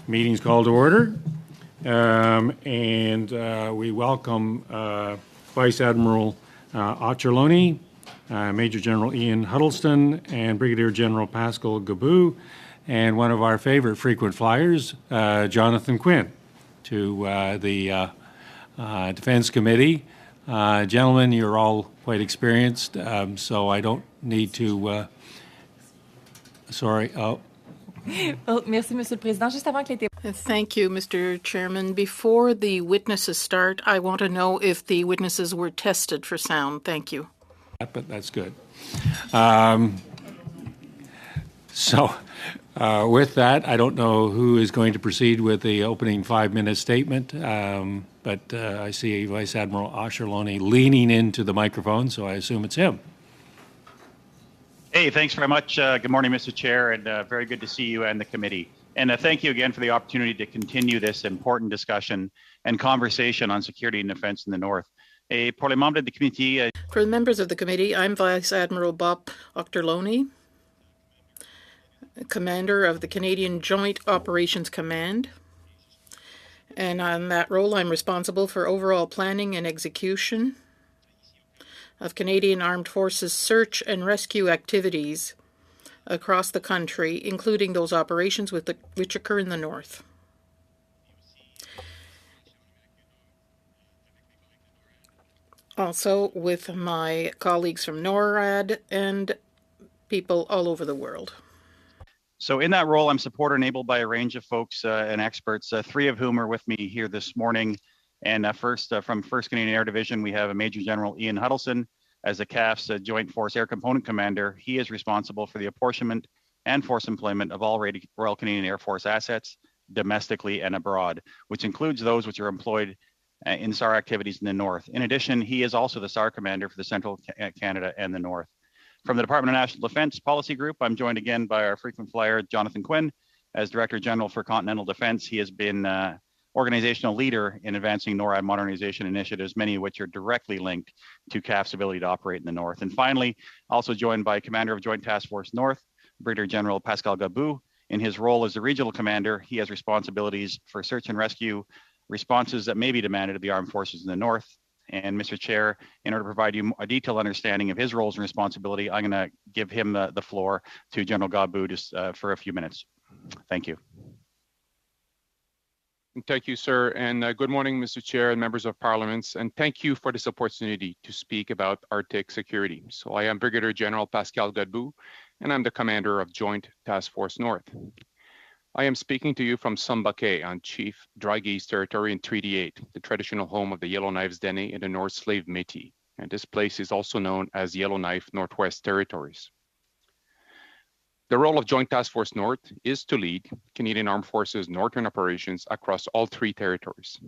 Meeting's called to order. We welcome Vice Admiral Ochterlony, Major General Ian Huddleston, and Brigadier General Pascal Gabout, and one of our favorite frequent flyers, Jonathan Quinn, to the Defense Committee. Gentlemen, you're all quite experienced, so I don't need to... Merci, Monsieur le Président. Juste avant que les Thank you, Mr. Chairman. Before the witnesses start, I want to know if the witnesses were tested for sound. Thank you. But that's good. With that, I don't know who is going to proceed with the opening 5-minute statement, but I see Vice Admiral Ochterlony leaning into the microphone, so I assume it's him. Hey, thanks very much. Good morning, Mr. Chair, and very good to see you and the committee. And thank you again for the opportunity to continue this important discussion and conversation on security and defense in the North. For the members of the committee, I'm Vice Admiral Bob Ochterlony, Commander of the Canadian Joint Operations Command. And on that role, I'm responsible for overall planning and execution of Canadian Armed Forces search and rescue activities across the country, including those operations which occur in the North. Also with my colleagues from NORAD and people all over the world. So in that role, I'm supported and enabled by a range of folks and experts, 3 of whom are with me here this morning. And first, from 1st Canadian Air Division, we have Major General Ian Huddleston as the CAF's Joint Force Air Component Commander. He is responsible for the apportionment and force employment of all Royal Canadian Air Force assets domestically and abroad, which includes those which are employed in SAR activities in the North. In addition, he is also the SAR Commander for the Central Canada and the North. From the Department of National Defence Policy Group, I'm joined again by our frequent flyer, Jonathan Quinn, as Director General for Continental Defence. He has been organizational leader in advancing NORAD modernization initiatives, many of which are directly linked to CAF's ability to operate in the North. And finally, also joined by Commander of Joint Task Force North, Brigadier General Pascal Gabout. In his role as the regional commander, he has responsibilities for search and rescue responses that may be demanded of the armed forces in the North. And Mr. Chair, in order to provide you a detailed understanding of his roles and responsibility, I'm going to give him the floor to General Gabout just for a few minutes. Thank you. Thank you, sir. And good morning, Mr. Chair and members of Parliament. And thank you for this opportunity to speak about Arctic security. So I am Brigadier General Pascal Gabout, and I'm the commander of Joint Task Force North. I am speaking to you from Sumbaque on Chief Dry Geese Territory in Treaty 8, the traditional home of the Yellowknives Dene and the North Slave Métis. And this place is also known as Yellowknife Northwest Territories. The role of Joint Task Force North is to lead Canadian Armed Forces Northern operations across all 3 territories.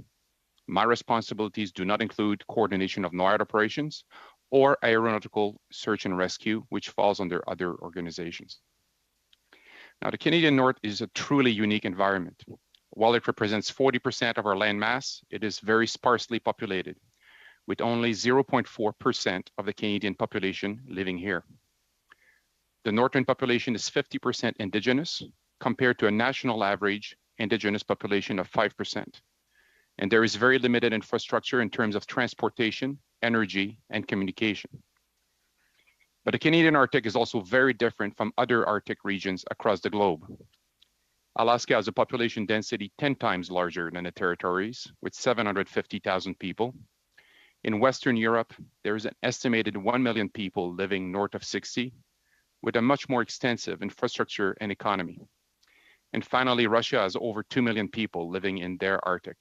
My responsibilities do not include coordination of NORAD operations or aeronautical search and rescue, which falls under other organizations. Now, the Canadian North is a truly unique environment. While it represents 40% of our land mass, it is very sparsely populated, with only 0.4% of the Canadian population living here. The northern population is 50% Indigenous, compared to a national average Indigenous population of 5%. And there is very limited infrastructure in terms of transportation, energy, and communication. But the Canadian Arctic is also very different from other Arctic regions across the globe. Alaska has a population density 10 times larger than the territories, with 750,000 people. In Western Europe, there is an estimated 1 million people living north of 60, with a much more extensive infrastructure and economy. And finally, Russia has over 2 million people living in their Arctic.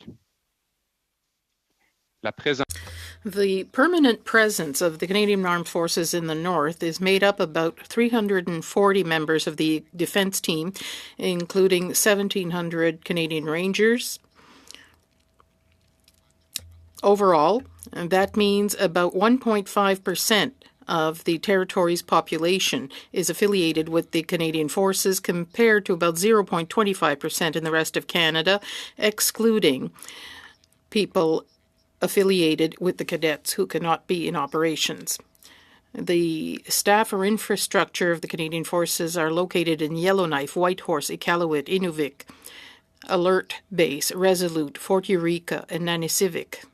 The permanent presence of the Canadian Armed Forces in the North is made up about 340 members of the defence team, including 1,700 Canadian Rangers. Overall, and that means about 1.5% of the territory's population is affiliated with the Canadian Forces, compared to about 0.25% in the rest of Canada, excluding people affiliated with the cadets who cannot be in operations. The staff or infrastructure of the Canadian Forces are located in Yellowknife, Whitehorse, Iqaluit, Inuvik, Alert Base, Resolute, Fort Eureka, and Nanisivik.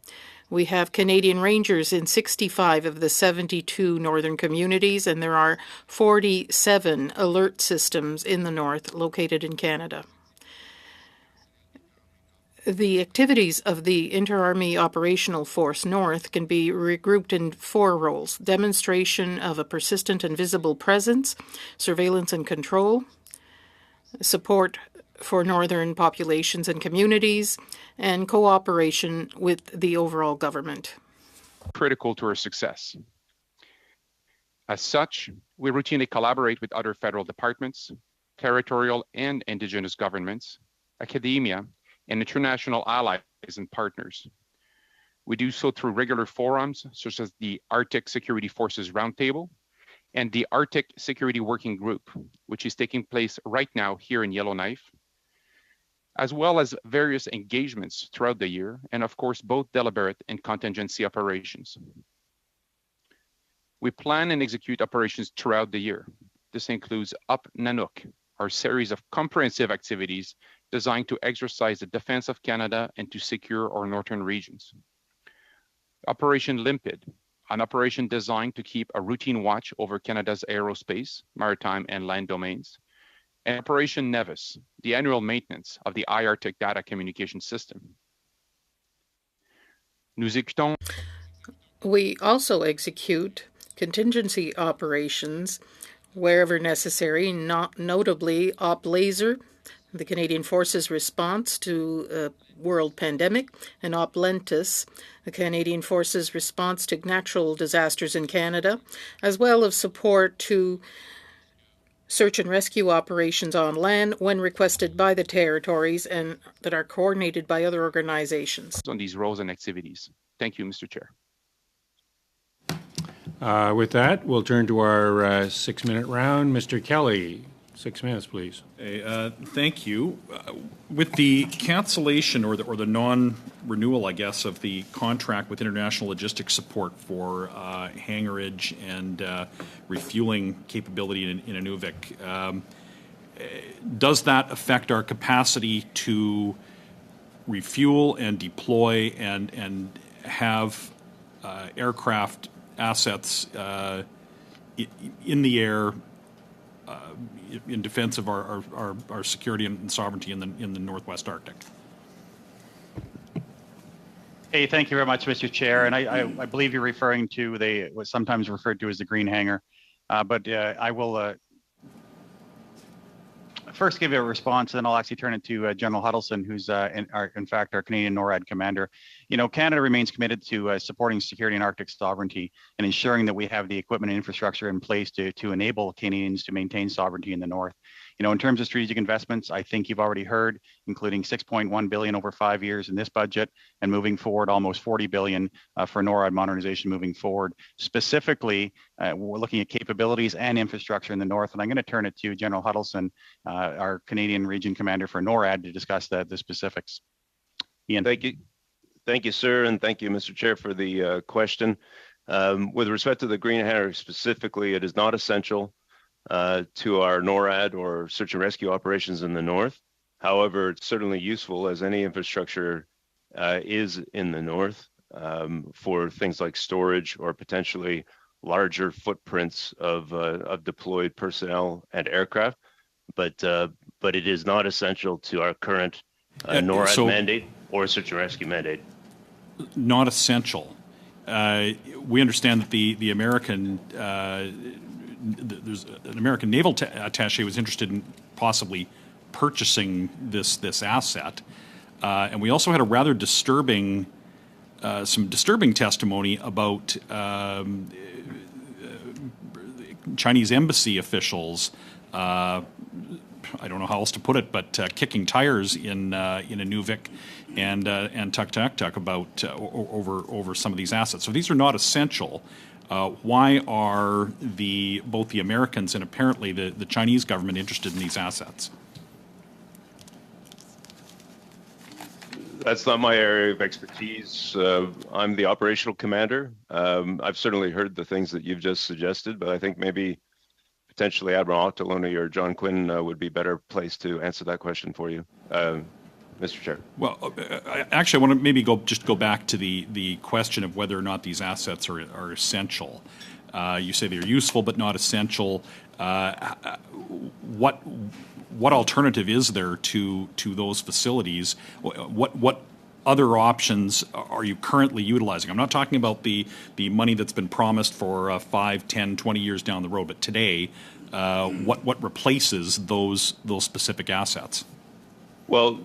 We have Canadian Rangers in 65 of the 72 northern communities, and there are 47 alert systems in the north located in Canada. The activities of the Inter-Army Operational Force North can be regrouped in 4 roles: demonstration of a persistent and visible presence, surveillance and control, support for northern populations and communities, and cooperation with the overall government. Critical to our success. As such, we routinely collaborate with other federal departments, territorial and Indigenous governments, academia, and international allies and partners. We do so through regular forums such as the Arctic Security Forces Roundtable and the Arctic Security Working Group, which is taking place right now here in Yellowknife, as well as various engagements throughout the year, and of course, both deliberate and contingency operations. We plan and execute operations throughout the year. This includes Up Nanook, our series of comprehensive activities designed to exercise the defense of Canada and to secure our northern regions. Operation Limpid, an operation designed to keep a routine watch over Canada's aerospace, maritime, and land domains. And Operation Nevis, the annual maintenance of the iArctic data communication system. Nous écoutons. We also execute contingency operations wherever necessary, not notably Op Laser, the Canadian Forces response to a world pandemic, and Op Lentus, the Canadian Forces response to natural disasters in Canada, as well as support to search and rescue operations on land when requested by the territories and that are coordinated by other organizations. On these roles and activities. Thank you, Mr. Chair. With that, we'll turn to our 6-minute round. Mr. Kelly, 6 minutes, please. Thank you. With the cancellation or the non-renewal, I guess, of the contract with International Logistics Support for hangarage and refueling capability in Inuvik, does that affect our capacity to refuel and deploy and have aircraft assets in the air in defense of our security and sovereignty in the Northwest Arctic? Hey, thank you very much, Mr. Chair. And I believe you're referring to what's sometimes referred to as the green hangar. But I will first give you a response, and then I'll actually turn it to General Huddleston, who's in fact our Canadian NORAD commander. You know, Canada remains committed to supporting security and Arctic sovereignty and ensuring that we have the equipment and infrastructure in place to enable Canadians to maintain sovereignty in the North. You know, in terms of strategic investments, I think you've already heard, including $6.1 billion over 5 years in this budget, and moving forward almost $40 billion for NORAD modernization moving forward. Specifically, we're looking at capabilities and infrastructure in the North, and I'm going to turn it to General Huddleston, our Canadian region commander for NORAD, to discuss the specifics. Ian. Thank you, sir, and thank you, Mr. Chair, for the question. With respect to the green hangar specifically, it is not essential to our NORAD or search and rescue operations in the North. However, it's certainly useful, as any infrastructure is in the North, for things like storage or potentially larger footprints of deployed personnel and aircraft. But it is not essential to our current NORAD mandate or search and rescue mandate. Not essential. We understand that the American there's an American naval attaché was interested in possibly purchasing this asset, and we also had a rather disturbing testimony about Chinese embassy officials. I don't know how else to put it, but kicking tires in Inuvik and Tuktoyaktuk about over some of these assets. So these are not essential. Why are both the Americans and apparently the Chinese government interested in these assets? That's not my area of expertise. I'm the operational commander. I've certainly heard the things that you've just suggested, but I think maybe potentially Admiral Octoloni or John Quinn would be better placed to answer that question for you. Mr. Chair. Well, actually, I want to maybe go back to the question of whether or not these assets are essential. You say they're useful but not essential. What alternative is there to those facilities? What other options are you currently utilizing? I'm not talking about the money that's been promised for 5, 10, 20 years down the road, but today, what replaces those specific assets? Well,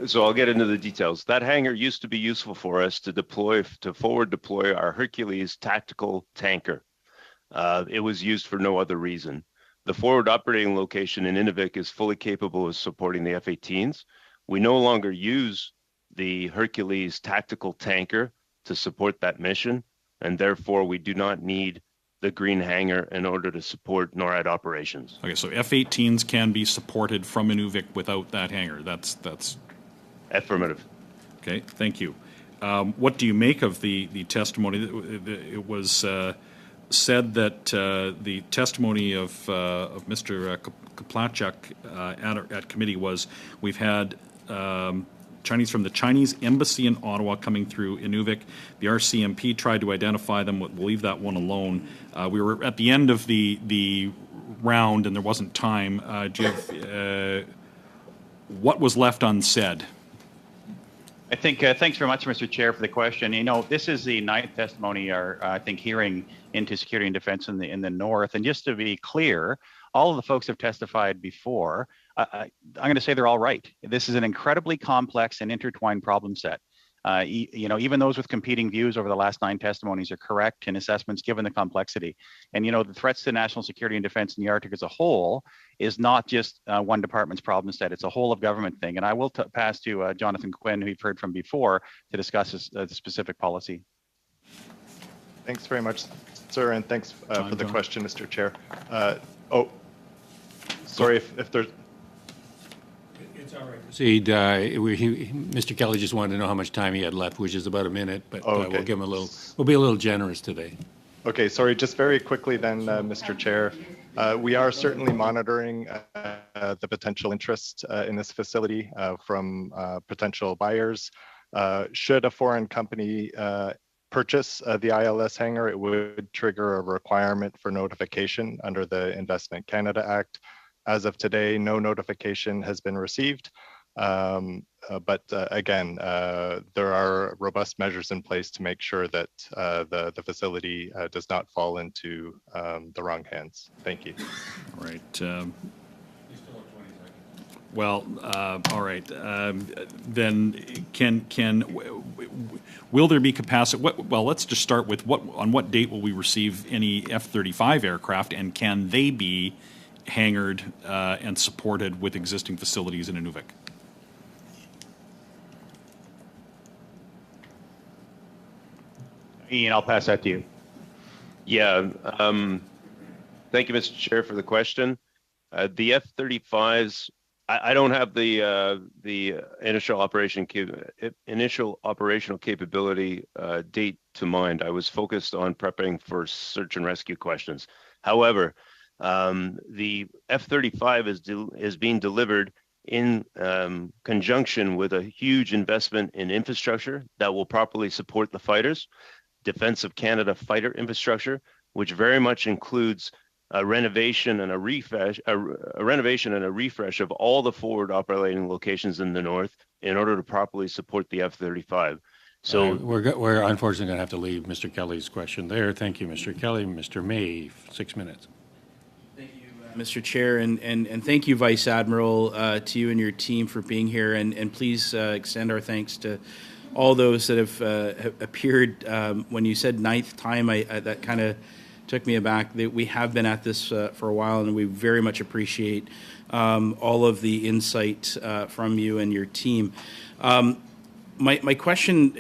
so I'll get into the details. That hangar used to be useful for us to forward deploy our Hercules tactical tanker. It was used for no other reason. The forward operating location in Inuvik is fully capable of supporting the F-18s. We no longer use the Hercules tactical tanker to support that mission, and therefore we do not need the green hangar in order to support NORAD operations. Okay, so F-18s can be supported from Inuvik without that hangar. That's Affirmative. okay. Thank you. What do you make of the testimony? It was said that the testimony of Mr. Kaplachuk at committee was we've had Chinese from the Chinese embassy in Ottawa coming through Inuvik. The RCMP tried to identify them. We'll leave that one alone. We were at the end of the round and there wasn't time. Do you have, what was left unsaid? I think, thanks very much, Mr. Chair, for the question. You know, this is the ninth testimony, or I think, hearing into security and defense in the North. And just to be clear, all of the folks have testified before. I'm going to say they're all right. This is an incredibly complex and intertwined problem set. You know, even those with competing views over the last 9 testimonies are correct in assessments given the complexity. And, you know, the threats to national security and defense in the Arctic as a whole is not just one department's problem set. It's a whole of government thing. And I will pass to Jonathan Quinn, who you've heard from before, to discuss the specific policy. Thanks very much, sir, and thanks for the question, Mr. Chair. Sorry if there's... It's all right. Proceed. Mr. Kelly just wanted to know how much time he had left, which is about a minute, but okay. we'll give him we'll be a little generous today. Okay, sorry, just very quickly then, Mr. Chair. We are certainly monitoring the potential interest in this facility from potential buyers. Should a foreign company purchase the ILS hangar, it would trigger a requirement for notification under the Investment Canada Act. As of today, no notification has been received. But again, there are robust measures in place to make sure that the facility does not fall into the wrong hands. Thank you. All right. Well, all right. Then will there be capacity? Well, let's just start with on what date will we receive any F-35 aircraft, and can they be hangared and supported with existing facilities in Inuvik? Ian, I'll pass that to you. Yeah. Thank you, Mr. Chair, for the question. The F-35s, I don't have the initial operational capability date to mind. I was focused on prepping for search and rescue questions. However, the F-35 is being delivered in conjunction with a huge investment in infrastructure that will properly support the fighters. Defense of Canada fighter infrastructure, which very much includes a renovation and a refresh of all the forward operating locations in the North in order to properly support the F-35. So we're unfortunately going to have to leave Mr. Kelly's question there. Thank you, Mr. Kelly. Mr. May, 6 minutes. Thank you, Mr. Chair, and thank you, Vice Admiral, to you and your team for being here, and please extend our thanks to all those that have appeared. When you said ninth time, that kind of took me aback. That we have been at this for a while, and we very much appreciate all of the insight from you and your team. My question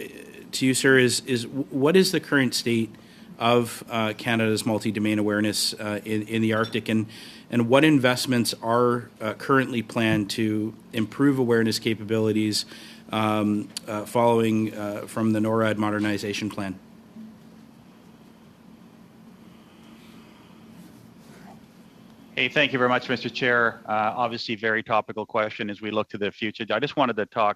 to you, sir, is what is the current state of Canada's multi-domain awareness in the Arctic, and what investments are currently planned to improve awareness capabilities following from the NORAD modernization plan? Hey, thank you very much, Mr. Chair. Obviously, very topical question as we look to the future. I just wanted to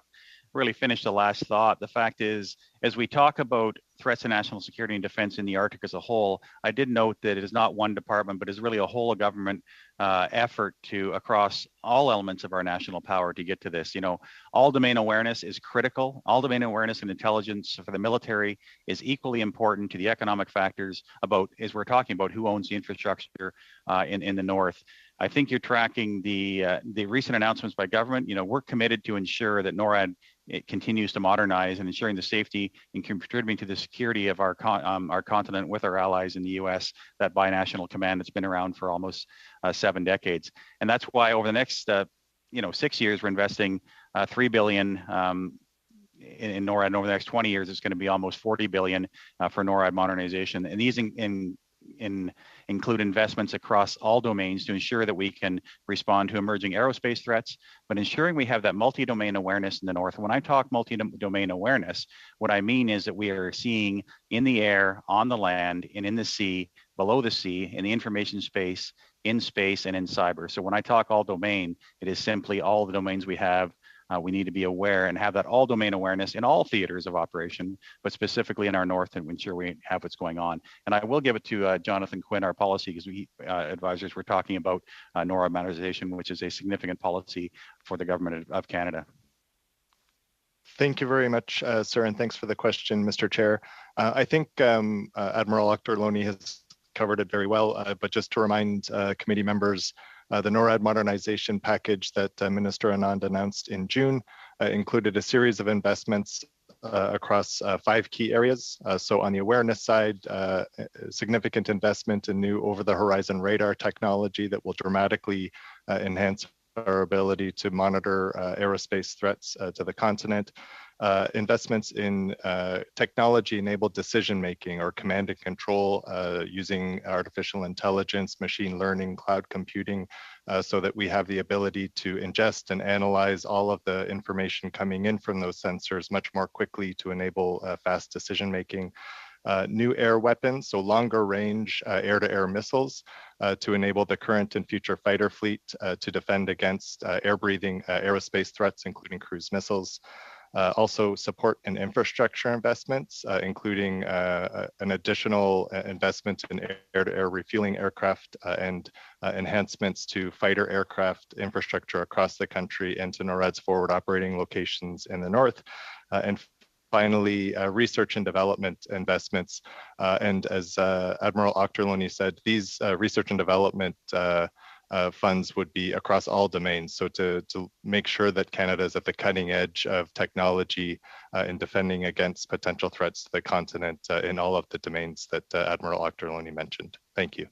really finish the last thought. The fact is, as we talk about threats to national security and defense in the Arctic as a whole, I did note that it is not one department, but is really a whole government effort to across all elements of our national power to get to this. You know, all domain awareness is critical. All domain awareness and intelligence for the military is equally important to the economic factors about, as we're talking about, who owns the infrastructure in the north. I think you're tracking the recent announcements by government. You know, we're committed to ensure that NORAD it continues to modernize and ensuring the safety and contributing to the security of our continent with our allies in the U.S. That binational command that's been around for almost 7 decades, and that's why over the next 6 years we're investing $3 billion in NORAD, and over the next 20 years it's going to be almost $40 billion for NORAD modernization, and these include investments across all domains to ensure that we can respond to emerging aerospace threats, but ensuring we have that multi-domain awareness in the north. When I talk multi-domain awareness, what I mean is that we are seeing in the air, on the land, and in the sea, below the sea, in the information space, in space, and in cyber. So when I talk all domain, it is simply all the domains we have. We need to be aware and have that all domain awareness in all theaters of operation, but specifically in our north, and ensure we have what's going on. And I will give it to Jonathan Quinn, our policy, because we advisors were talking about NORAD modernization, which is a significant policy for the government of Canada. Thank you very much, sir, and thanks for the question, Mr. Chair. I think Admiral Auchterlonie has covered it very well, but just to remind committee members, the NORAD modernization package that Minister Anand announced in June included a series of investments across 5 key areas. So on the awareness side, significant investment in new over-the-horizon radar technology that will dramatically enhance our ability to monitor aerospace threats to the continent. Investments in technology-enabled decision-making or command and control using artificial intelligence, machine learning, cloud computing, so that we have the ability to ingest and analyze all of the information coming in from those sensors much more quickly to enable fast decision-making. New air weapons, so longer range air-to-air missiles to enable the current and future fighter fleet to defend against air-breathing aerospace threats, including cruise missiles. Also support and infrastructure investments, including an additional investment in air-to-air refueling aircraft and enhancements to fighter aircraft infrastructure across the country and to NORAD's forward operating locations in the north. And finally, research and development investments. And as Admiral Auchterlonie said, these research and development funds would be across all domains. So to make sure that Canada is at the cutting edge of technology in defending against potential threats to the continent in all of the domains that Admiral Auchterlonie mentioned. Thank you.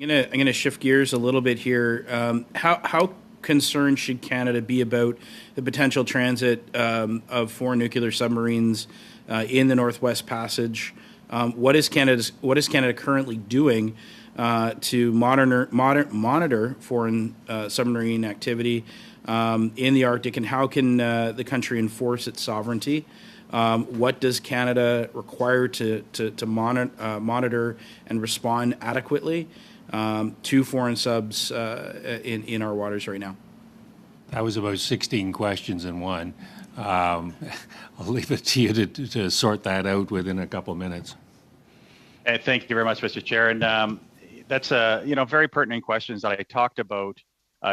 I'm gonna shift gears a little bit here. How concerned should Canada be about the potential transit of foreign nuclear submarines in the Northwest Passage? What is Canada currently doing to monitor foreign submarine activity in the Arctic, and how can the country enforce its sovereignty? What does Canada require to monitor and respond adequately to foreign subs in our waters right now? That was about 16 questions in one. I'll leave it to you to sort that out within a couple of minutes. Thank you very much, Mr. Chair. And that's very pertinent questions that I talked about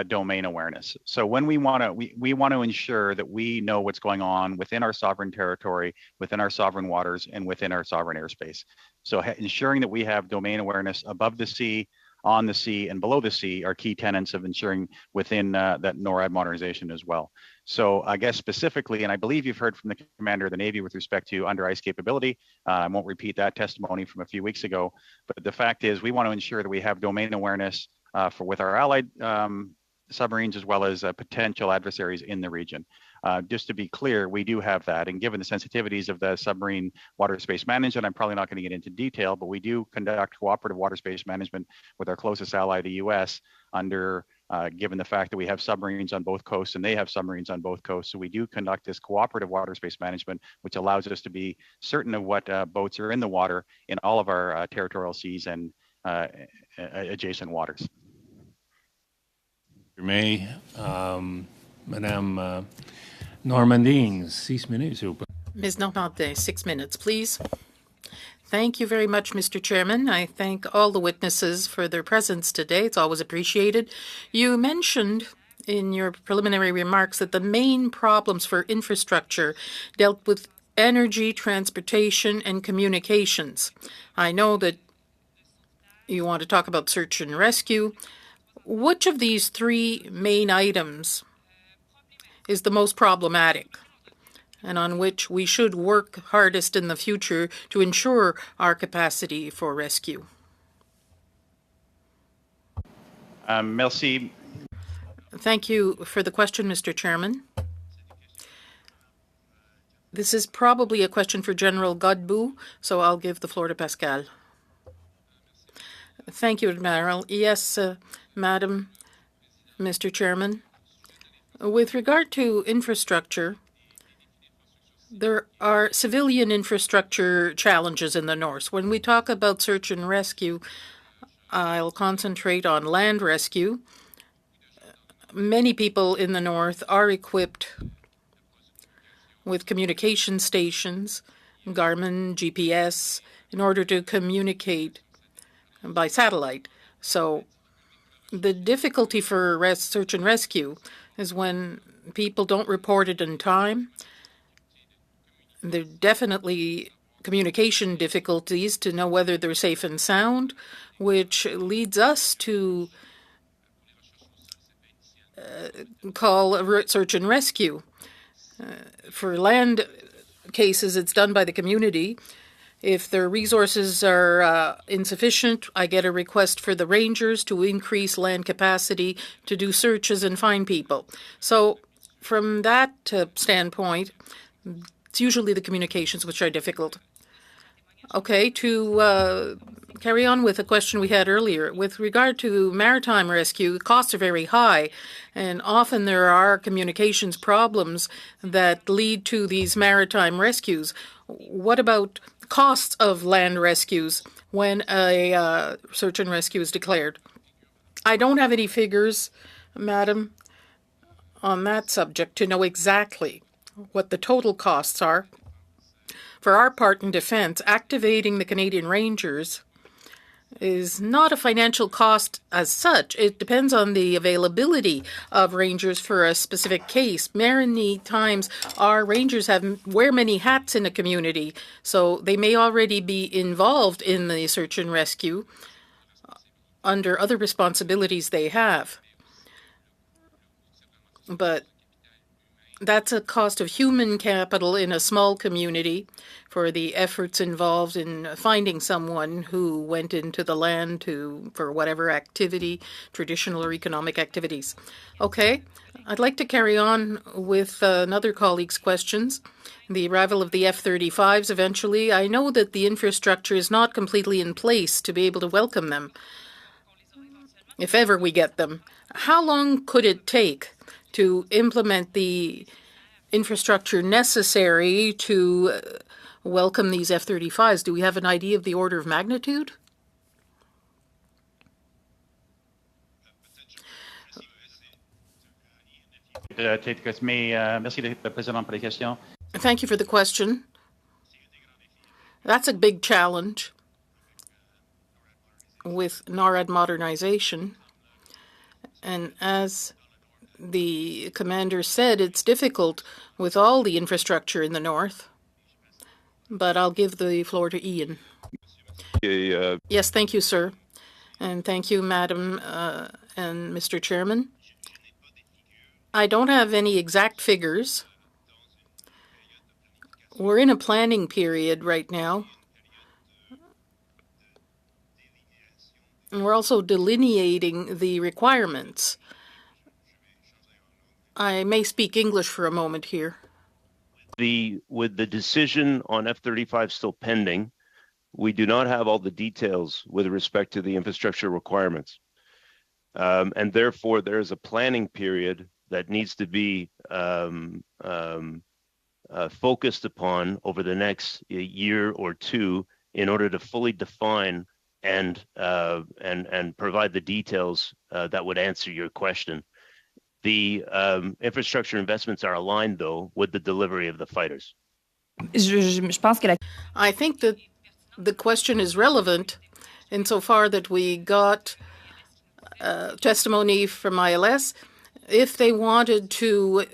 domain awareness. So when we want to ensure that we know what's going on within our sovereign territory, within our sovereign waters, and within our sovereign airspace. So ensuring that we have domain awareness above the sea, on the sea, and below the sea are key tenets of ensuring within that NORAD modernization as well. So I guess specifically, and I believe you've heard from the Commander of the Navy with respect to under ice capability. I won't repeat that testimony from a few weeks ago, but the fact is we want to ensure that we have domain awareness with our allied submarines as well as potential adversaries in the region. Just to be clear, we do have that, and given the sensitivities of the submarine water space management, I'm probably not going to get into detail, but we do conduct cooperative water space management with our closest ally, the U.S., under given the fact that we have submarines on both coasts and they have submarines on both coasts. So we do conduct this cooperative water space management, which allows us to be certain of what boats are in the water in all of our territorial seas and adjacent waters. May, Madame Normandin, 6 minutes, s'il vous plaît. Ms. Normandin, 6 minutes, please. Thank you very much, Mr. Chairman. I thank all the witnesses for their presence today. It's always appreciated. You mentioned in your preliminary remarks that the main problems for infrastructure dealt with energy, transportation, and communications. I know that you want to talk about search and rescue. Which of these three main items is the most problematic and on which we should work hardest in the future to ensure our capacity for rescue? Merci. Thank you for the question, Mr. Chairman. This is probably a question for General Godbout, so I'll give the floor to Pascal. Thank you, Admiral. Yes, Madam, Mr. Chairman. With regard to infrastructure, there are civilian infrastructure challenges in the north. When we talk about search and rescue, I'll concentrate on land rescue. Many people in the north are equipped with communication stations, Garmin, GPS, in order to communicate by satellite. So the difficulty for search and rescue is when people don't report it in time. There are definitely communication difficulties to know whether they're safe and sound, which leads us to call search and rescue. For land cases, it's done by the community. If their resources are insufficient, I get a request for the rangers to increase land capacity to do searches and find people. So from that standpoint, it's usually the communications which are difficult. Okay, to carry on with a question we had earlier. With regard to maritime rescue, costs are very high, and often there are communications problems that lead to these maritime rescues. What about costs of land rescues when a search and rescue is declared? I don't have any figures, Madam, on that subject to know exactly what the total costs are. For our part in defense, activating the Canadian Rangers is not a financial cost as such. It depends on the availability of rangers for a specific case. Many times our rangers wear many hats in a community, so they may already be involved in the search and rescue under other responsibilities they have. But that's a cost of human capital in a small community for the efforts involved in finding someone who went into the land for whatever activity, traditional or economic activities. Okay, I'd like to carry on with another colleague's questions. The arrival of the F-35s eventually. I know that the infrastructure is not completely in place to be able to welcome them, if ever we get them. How long could it take to implement the infrastructure necessary to welcome these F-35s? Do we have an idea of the order of magnitude? Thank you for the question. That's a big challenge with NORAD modernization. And as the commander said, it's difficult with all the infrastructure in the north. But I'll give the floor to Ian. Yes, thank you, sir. And thank you, Madam and Mr. Chairman. I don't have any exact figures. We're in a planning period right now. And we're also delineating the requirements. I may speak English for a moment here. With the decision on F-35 still pending, we do not have all the details with respect to the infrastructure requirements. And therefore, there is a planning period that needs to be focused upon over the next year or two in order to fully define and provide the details that would answer your question. The infrastructure investments are aligned, though, with the delivery of the fighters. Je pense que I think that the question is relevant insofar that we got testimony from ILS. If they wanted to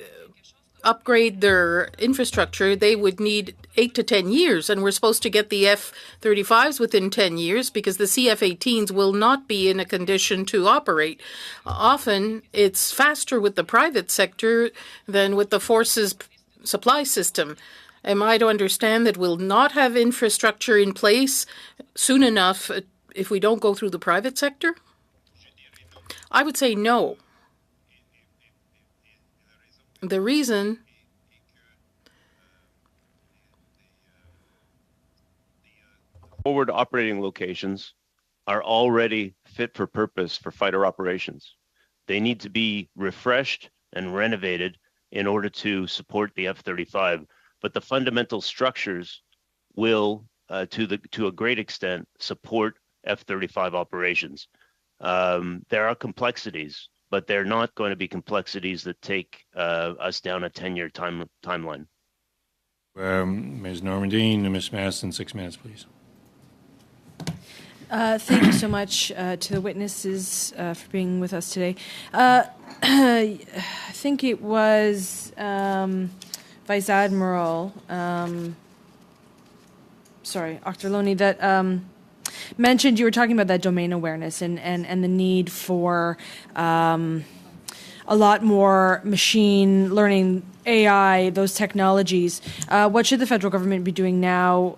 upgrade their infrastructure, they would need 8 to 10 years, and we're supposed to get the F-35s within 10 years because the CF-18s will not be in a condition to operate. Often, it's faster with the private sector than with the forces supply system. Am I to understand that we'll not have infrastructure in place soon enough if we don't go through the private sector? I would say no. The reason forward operating locations are already fit for purpose for fighter operations. They need to be refreshed and renovated in order to support the F-35, but the fundamental structures will, to a great extent, support F-35 operations. There are complexities, but they're not going to be complexities that take us down a 10-year timeline. Ms. Normandin and Ms. Maston, 6 minutes, please. Thank you so much to the witnesses for being with us today. I think it was Vice Admiral, Ochterlony, that mentioned, you were talking about that domain awareness and the need for a lot more machine learning, AI, those technologies. What should the federal government be doing now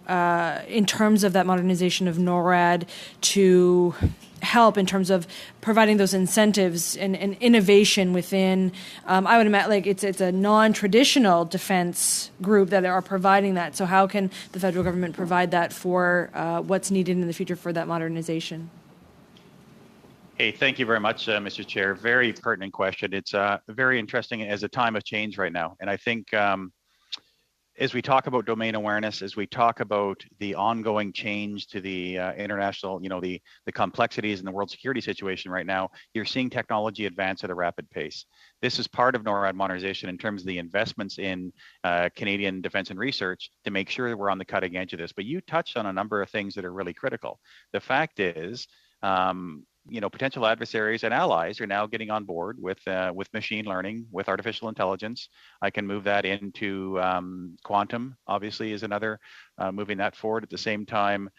in terms of that modernization of NORAD to help in terms of providing those incentives and innovation within, I would imagine, like it's a non-traditional defense group that are providing that. So how can the federal government provide that for what's needed in the future for that modernization? Hey, thank you very much, Mr. Chair. Very pertinent question. It's very interesting as a time of change right now. And I think as we talk about domain awareness, as we talk about the ongoing change to the international, the complexities in the world security situation right now, you're seeing technology advance at a rapid pace. This is part of NORAD modernization in terms of the investments in Canadian defense and research to make sure that we're on the cutting edge of this. But you touched on a number of things that are really critical. The fact is, potential adversaries and allies are now getting on board with machine learning, with artificial intelligence. I can move that into quantum, obviously, is another, moving that forward. At the same time,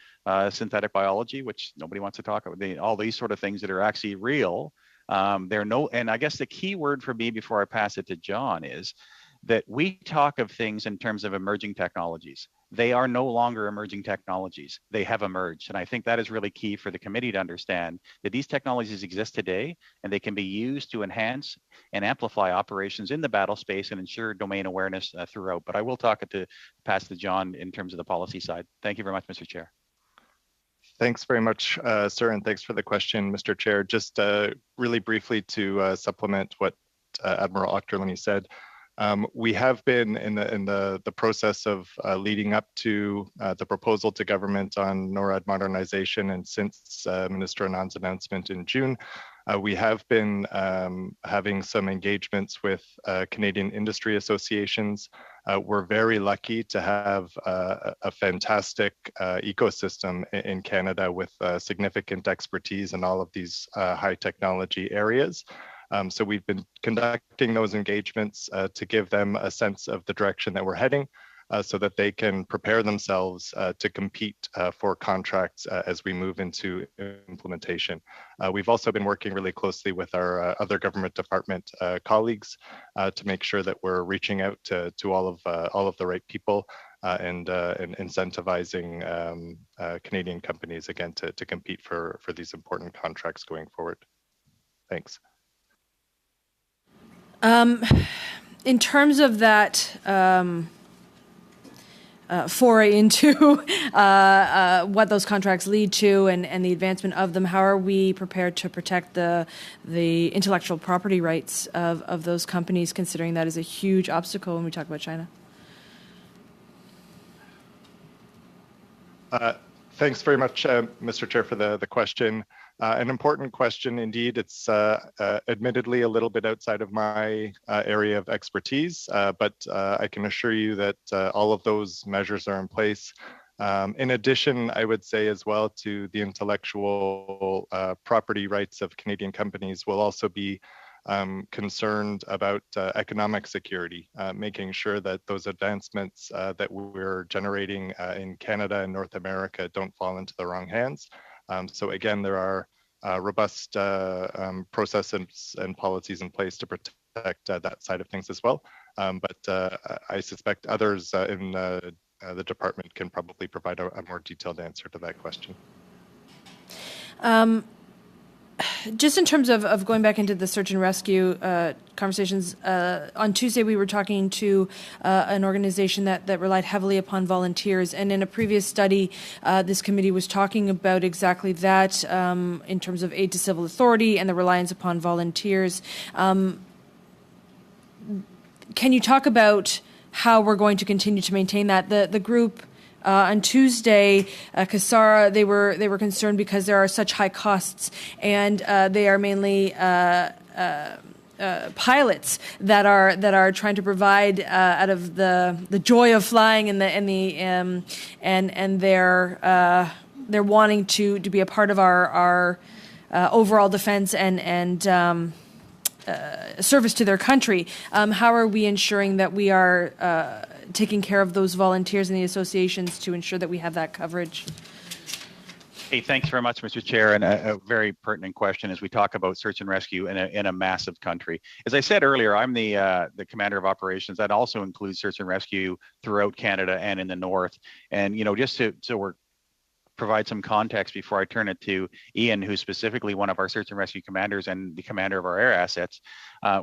synthetic biology, which nobody wants to talk about, all these sort of things that are actually real. And I guess the key word for me before I pass it to John is that we talk of things in terms of emerging technologies. They are no longer emerging technologies. They have emerged. And I think that is really key for the committee to understand that these technologies exist today and they can be used to enhance and amplify operations in the battle space and ensure domain awareness throughout. But I will pass to John in terms of the policy side. Thank you very much, Mr. Chair. Thanks very much, sir, and thanks for the question, Mr. Chair. Just really briefly to supplement what Admiral Ochterlony said. We have been in the process of leading up to the proposal to government on NORAD modernization, and since Minister Anand's announcement in June, we have been having some engagements with Canadian industry associations. We're very lucky to have a fantastic ecosystem in Canada with significant expertise in all of these high technology areas. So we've been conducting those engagements to give them a sense of the direction that we're heading so that they can prepare themselves to compete for contracts as we move into implementation. We've also been working really closely with our other government department colleagues to make sure that we're reaching out to all of the right people and incentivizing Canadian companies again to compete for these important contracts going forward. Thanks. In terms of that foray into what those contracts lead to and the advancement of them, how are we prepared to protect the intellectual property rights of those companies, considering that is a huge obstacle when we talk about China? Thanks very much, Mr. Chair, for the question. An important question indeed. It's admittedly a little bit outside of my area of expertise, but I can assure you that all of those measures are in place. In addition, I would say as well to the intellectual property rights of Canadian companies, will also be concerned about economic security, making sure that those advancements that we're generating in Canada and North America don't fall into the wrong hands. So again, there are robust processes and policies in place to protect that side of things as well. But I suspect others in the department can probably provide a more detailed answer to that question. Just in terms of going back into the search and rescue conversations, on Tuesday we were talking to an organization that relied heavily upon volunteers, and in a previous study, this committee was talking about exactly that in terms of aid to civil authority and the reliance upon volunteers. Can you talk about how we're going to continue to maintain that? The group on Tuesday, CASARA, they were concerned because there are such high costs, and they are mainly pilots that are trying to provide out of the joy of flying and they're wanting to be a part of our overall defense and service to their country. How are we ensuring that we are taking care of those volunteers and the associations to ensure that we have that coverage? Hey, thanks very much, Mr. Chair, and a very pertinent question as we talk about search and rescue in a massive country. As I said earlier, I'm the commander of operations. That also includes search and rescue throughout Canada and in the north. And just so we're provide some context before I turn it to Ian, who's specifically one of our search and rescue commanders and the commander of our air assets.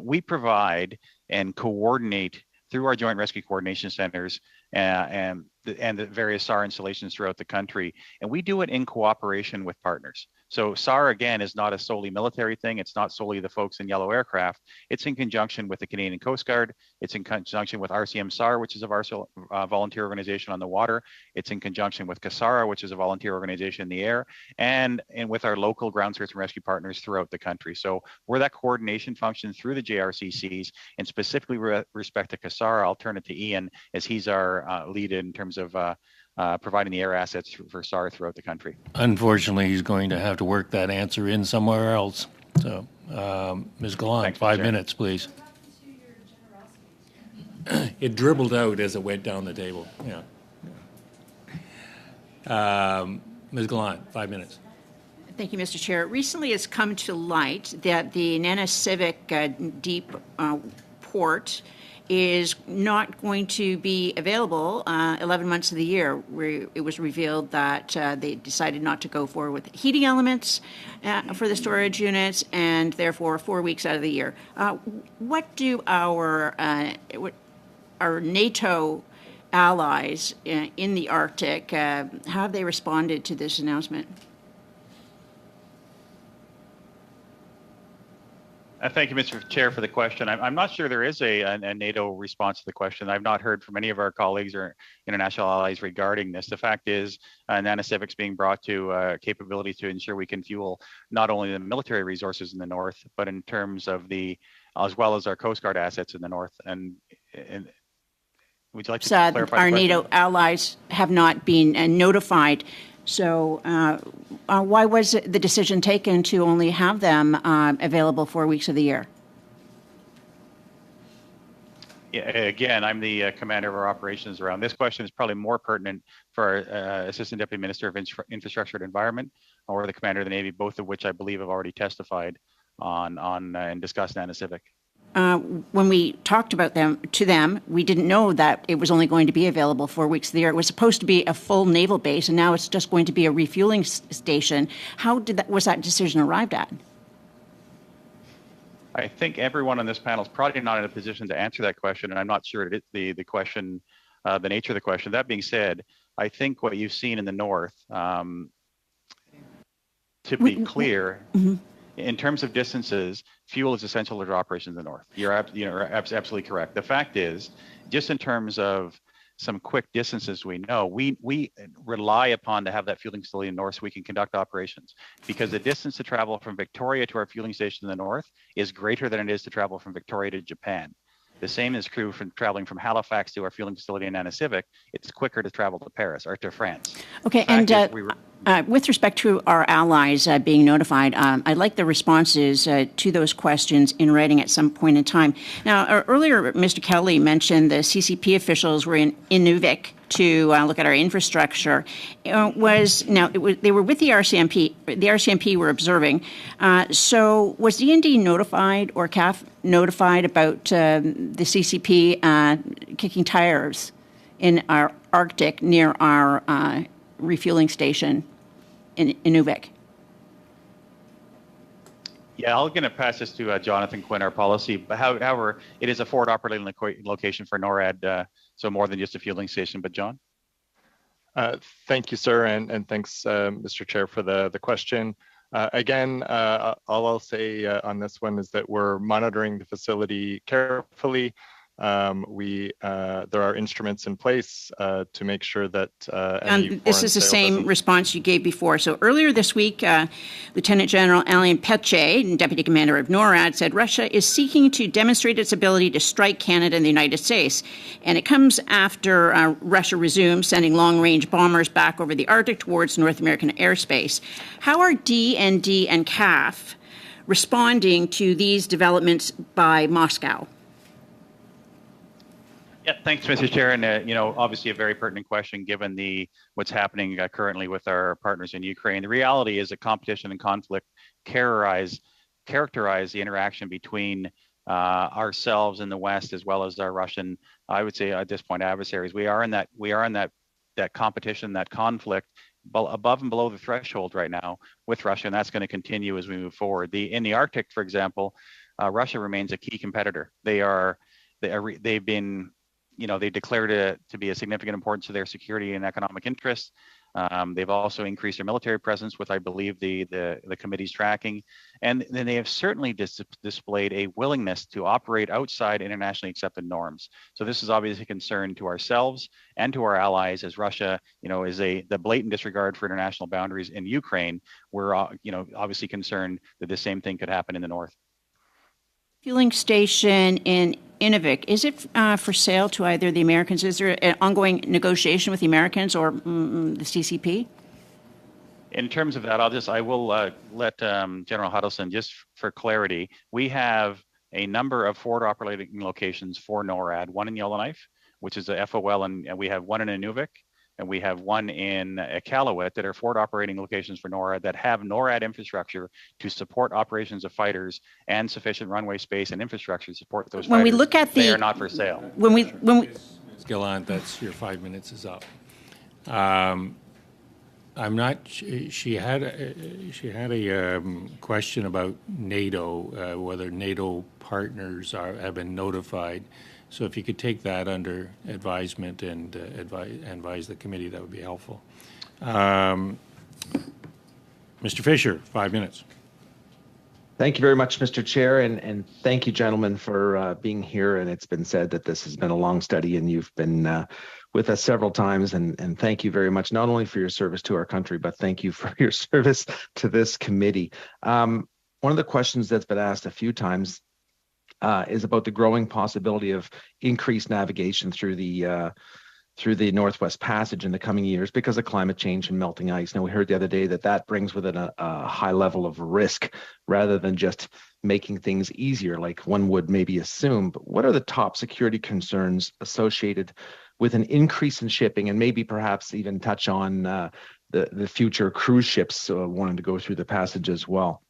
We provide and coordinate through our joint rescue coordination centers and the various SAR installations throughout the country. And we do it in cooperation with partners. So SAR, again, is not a solely military thing. It's not solely the folks in yellow aircraft. It's in conjunction with the Canadian Coast Guard. It's in conjunction with RCM SAR, which is a volunteer organization on the water. It's in conjunction with CASARA, which is a volunteer organization in the air, and with our local ground search and rescue partners throughout the country. So we're that coordination function through the JRCCs, and specifically with respect to CASARA, I'll turn it to Ian as he's our lead in terms of providing the air assets for SAR throughout the country. Unfortunately, he's going to have to work that answer in somewhere else. So, Ms. Gallant, Thanks, 5 Chair. minutes, please. It dribbled out as it went down the table. Yeah. Ms. Gallant, 5 minutes. Thank you, Mr. Chair. Recently, it's come to light that the Nanisivik deep port is not going to be available 11 months of the year, where it was revealed that they decided not to go forward with heating elements for the storage units, and therefore 4 weeks out of the year. What do our NATO allies in the Arctic, how have they responded to this announcement? Thank you, Mr. Chair, for the question. I'm not sure there is a NATO response to the question. I've not heard from any of our colleagues or international allies regarding this. The fact is, Nanosivik's being brought to capability to ensure we can fuel not only the military resources in the north, but in terms of as well as our Coast Guard assets in the north. And would you like to clarify our the question? NATO allies have not been notified. So why was the decision taken to only have them available 4 weeks of the year? Yeah, again, I'm the commander of our operations around. This question is probably more pertinent for our Assistant Deputy Minister of Infrastructure and Environment or the Commander of the Navy, both of which I believe have already testified on and discussed Nanisivik. When we talked about to them, we didn't know that it was only going to be available 4 weeks of the year. It was supposed to be a full naval base, and now it's just going to be a refueling station. How was that decision arrived at? I think everyone on this panel is probably not in a position to answer that question, and I'm not sure the question, the nature of the question. That being said, I think what you've seen in the north, to be clear. Mm-hmm. In terms of distances, fuel is essential to our operations in the north. You're absolutely correct. The fact is, just in terms of some quick distances we know, we rely upon to have that fueling facility in the north so we can conduct operations, because the distance to travel from Victoria to our fueling station in the north is greater than it is to travel from Victoria to Japan. The same is true from traveling from Halifax to our fueling facility in Nanisivik. It's quicker to travel to Paris or to France. Okay, and with respect to our allies being notified, I'd like the responses to those questions in writing at some point in time. Now, earlier, Mr. Kelly mentioned the CCP officials were in Inuvik to look at our infrastructure. They were with the RCMP. The RCMP were observing. So was DND notified or CAF notified about the CCP kicking tires in our Arctic near our refueling station in Inuvik? Yeah, I'm going to pass this to Jonathan Quinn, our policy. But however, it is a forward operating location for NORAD, so more than just a fueling station. But John? Thank you, sir, and thanks, Mr. Chair, for the question. Again, all I'll say on this one is that we're monitoring the facility carefully. There are instruments in place to make sure that and this is the same response you gave before. So earlier this week, Lieutenant General Alain Peche, Deputy Commander of NORAD, said Russia is seeking to demonstrate its ability to strike Canada and the United States. And it comes after Russia resumed sending long-range bombers back over the Arctic towards North American airspace. How are DND and CAF responding to these developments by Moscow? Yeah, thanks, Mr. Chair. And, obviously a very pertinent question given what's happening currently with our partners in Ukraine. The reality is that competition and conflict characterize the interaction between ourselves in the West as well as our Russian, I would say at this point, adversaries. We are in that competition, that conflict above and below the threshold right now with Russia, and that's going to continue as we move forward. In the Arctic, for example, Russia remains a key competitor. They've been they declared it to be a significant importance to their security and economic interests. They've also increased their military presence, with, I believe, the committee's tracking. And then they have certainly displayed a willingness to operate outside internationally accepted norms. So this is obviously a concern to ourselves and to our allies, as Russia, is the blatant disregard for international boundaries in Ukraine. We're, obviously concerned that the same thing could happen in the north. Fueling station in Inuvik, is it for sale to either the Americans? Is there an ongoing negotiation with the Americans or the CCP? In terms of that, I will let General Huddleston, just for clarity, we have a number of forward operating locations for NORAD, one in Yellowknife, which is a FOL, and we have one in Inuvik, and we have one in Iqaluit that are forward operating locations for NORAD that have NORAD infrastructure to support operations of fighters and sufficient runway space and infrastructure to support those when fighters. We look at they are not for sale. When we Ms. Gallant, that's your 5 minutes is up. I'm not. She had a question about NATO, whether NATO partners have been notified. So if you could take that under advisement and advise the committee, that would be helpful. Mr. Fisher, 5 minutes. Thank you very much, Mr. Chair, and thank you, gentlemen, for being here. And it's been said that this has been a long study, and you've been with us several times. And thank you very much, not only for your service to our country, but thank you for your service to this committee. One of the questions that's been asked a few times is about the growing possibility of increased navigation through the Northwest Passage in the coming years because of climate change and melting ice. Now, we heard the other day that brings with it a high level of risk rather than just making things easier like one would maybe assume. But what are the top security concerns associated with an increase in shipping, and maybe perhaps even touch on the future cruise ships wanting to go through the passage as well?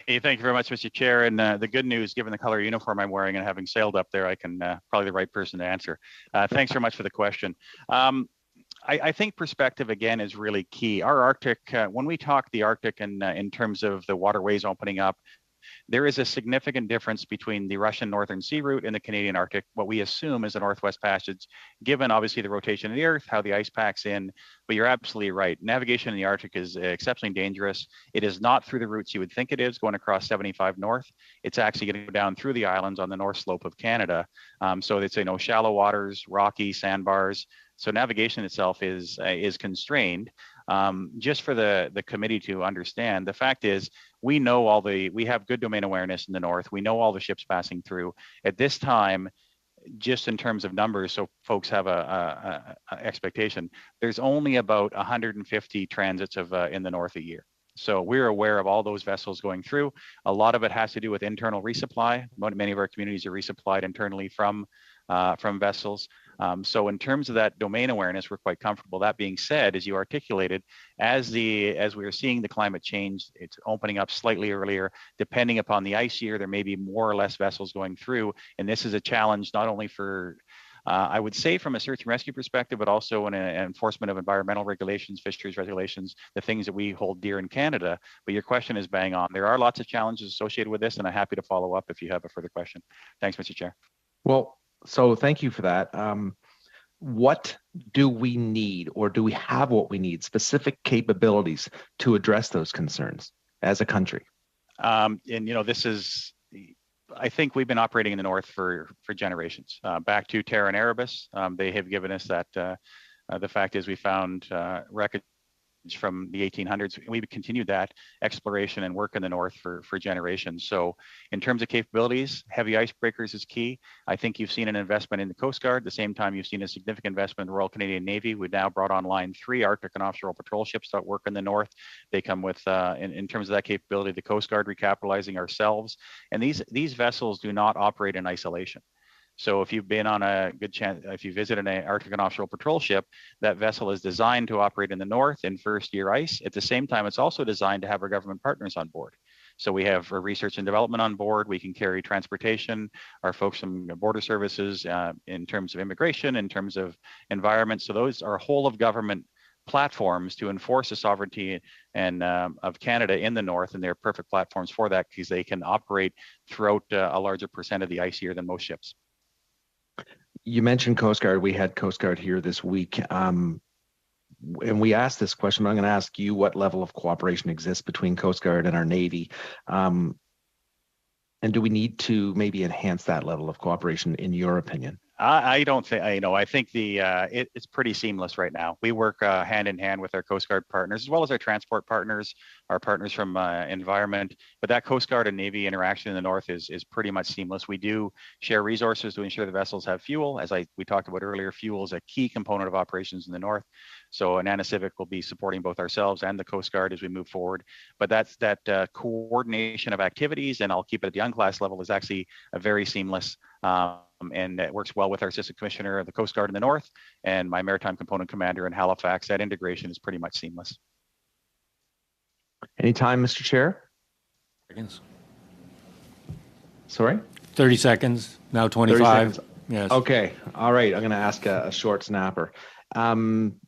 Hey, thank you very much, Mr. Chair. And the good news, given the color uniform I'm wearing and having sailed up there, I can probably the right person to answer. Thanks very much for the question. I think perspective, again, is really key. Our Arctic, when we talk the Arctic in terms of the waterways opening up, There is a significant difference between the Russian Northern Sea route and the Canadian Arctic, what we assume is the Northwest Passage, given obviously the rotation of the Earth, how the ice packs in. But you're absolutely right. Navigation in the Arctic is exceptionally dangerous. It is not through the routes you would think it is, going across 75 north. It's actually going to go down through the islands on the north slope of Canada. So it's, shallow waters, rocky sandbars. So navigation itself is constrained. Just for the committee to understand, the fact is we know we have good domain awareness in the north. We know all the ships passing through. At this time, just in terms of numbers, so folks have a expectation, there's only about 150 transits in the north a year. So we're aware of all those vessels going through. A lot of it has to do with internal resupply. Many of our communities are resupplied internally from vessels. So in terms of that domain awareness, we're quite comfortable. That being said, as you articulated, as we are seeing the climate change, it's opening up slightly earlier. Depending upon the ice year, there may be more or less vessels going through. And this is a challenge not only for I would say from a search and rescue perspective, but also in an enforcement of environmental regulations, fisheries regulations, the things that we hold dear in Canada. But your question is bang on. There are lots of challenges associated with this, and I'm happy to follow up if you have a further question. Thanks, Mr. Chair. Well, so thank you for that. What do we need, or do we have what we need, specific capabilities to address those concerns as a country? This is, I think we've been operating in the north for generations. Back to Terra and Erebus, they have given us that. The fact is we found wreckage from the 1800s. We've continued that exploration and work in the north for generations. So in terms of capabilities, heavy icebreakers is key. I think you've seen an investment in the Coast Guard. At the same time, you've seen a significant investment in the Royal Canadian Navy. We've now brought online 3 Arctic and offshore patrol ships that work in the north. They come with, in terms of that capability, the Coast Guard recapitalizing ourselves. And these vessels do not operate in isolation. So if you've been on a good chance, if you visit an Arctic and offshore patrol ship, that vessel is designed to operate in the north in first year ice. At the same time, it's also designed to have our government partners on board. So we have research and development on board. We can carry transportation, our folks from border services in terms of immigration, in terms of environment. So those are whole of government platforms to enforce the sovereignty and of Canada in the north, and they're perfect platforms for that because they can operate throughout a larger percent of the ice year than most ships. You mentioned Coast Guard. We had Coast Guard here this week. And we asked this question, but I'm going to ask you what level of cooperation exists between Coast Guard and our Navy. And do we need to maybe enhance that level of cooperation, in your opinion? I don't think, I think it's pretty seamless right now. We work hand in hand with our Coast Guard partners, as well as our transport partners, our partners from environment. But that Coast Guard and Navy interaction in the north is pretty much seamless. We do share resources to ensure the vessels have fuel. As we talked about earlier, fuel is a key component of operations in the north. So Nanacivic will be supporting both ourselves and the Coast Guard as we move forward. But that coordination of activities, and I'll keep it at the unclass level, is actually a very seamless. And it works well with our Assistant Commissioner of the Coast Guard in the north and my Maritime Component Commander in Halifax. That integration is pretty much seamless. Anytime, Mr. Chair? Seconds. Sorry? 30 seconds, now 25. Yes. Okay. All right. I'm going to ask a short snapper.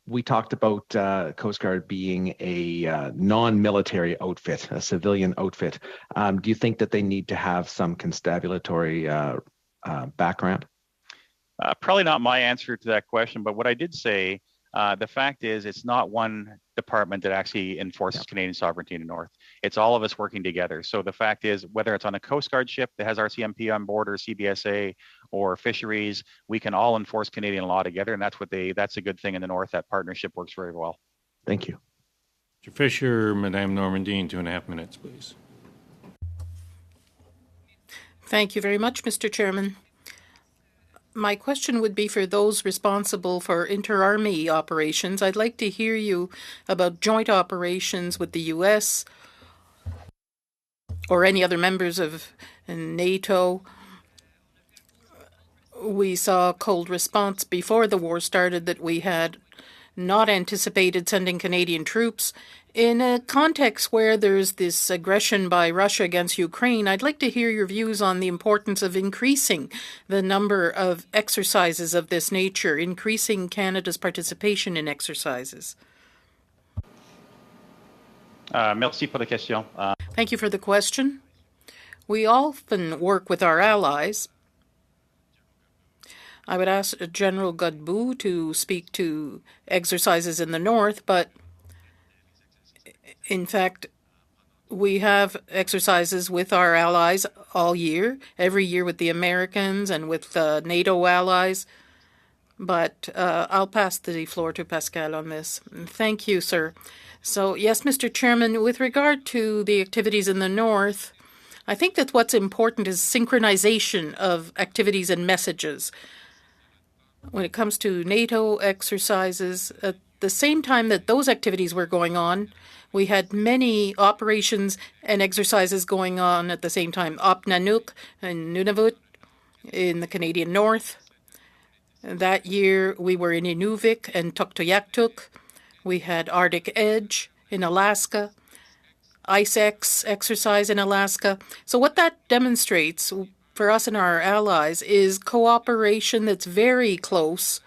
We talked about Coast Guard being a non-military outfit, a civilian outfit. Do you think that they need to have some constabulary background? Probably not my answer to that question, but what I did say, the fact is it's not one department that actually enforces Canadian sovereignty in the north. It's all of us working together. So the fact is, whether it's on a Coast Guard ship that has RCMP on board, or CBSA, or fisheries, we can all enforce Canadian law together, and that's a good thing in the north. That partnership works very well. Thank you. Mr. Fisher, Madame Normandine, 2.5 minutes, please. Thank you very much, Mr. Chairman. My question would be for those responsible for inter-army operations. I'd like to hear you about joint operations with the U.S. or any other members of NATO. We saw a cold response before the war started that we had not anticipated sending Canadian troops. In a context where there's this aggression by Russia against Ukraine, I'd like to hear your views on the importance of increasing the number of exercises of this nature, increasing Canada's participation in exercises. Merci pour la question. Thank you for the question. We often work with our allies. I would ask General Godbout to speak to exercises in the north, but in fact, we have exercises with our allies all year, every year with the Americans and with NATO allies. But I'll pass the floor to Pascal on this. Thank you, sir. So, yes, Mr. Chairman, with regard to the activities in the north, I think that what's important is synchronization of activities and messages. When it comes to NATO exercises, at the same time that those activities were going on, we had many operations and exercises going on at the same time. Op Nanook and Nunavut in the Canadian North. That year, we were in Inuvik and Tuktoyaktuk. We had Arctic Edge in Alaska, ICE-X exercise in Alaska. So what that demonstrates for us and our allies is cooperation that's very close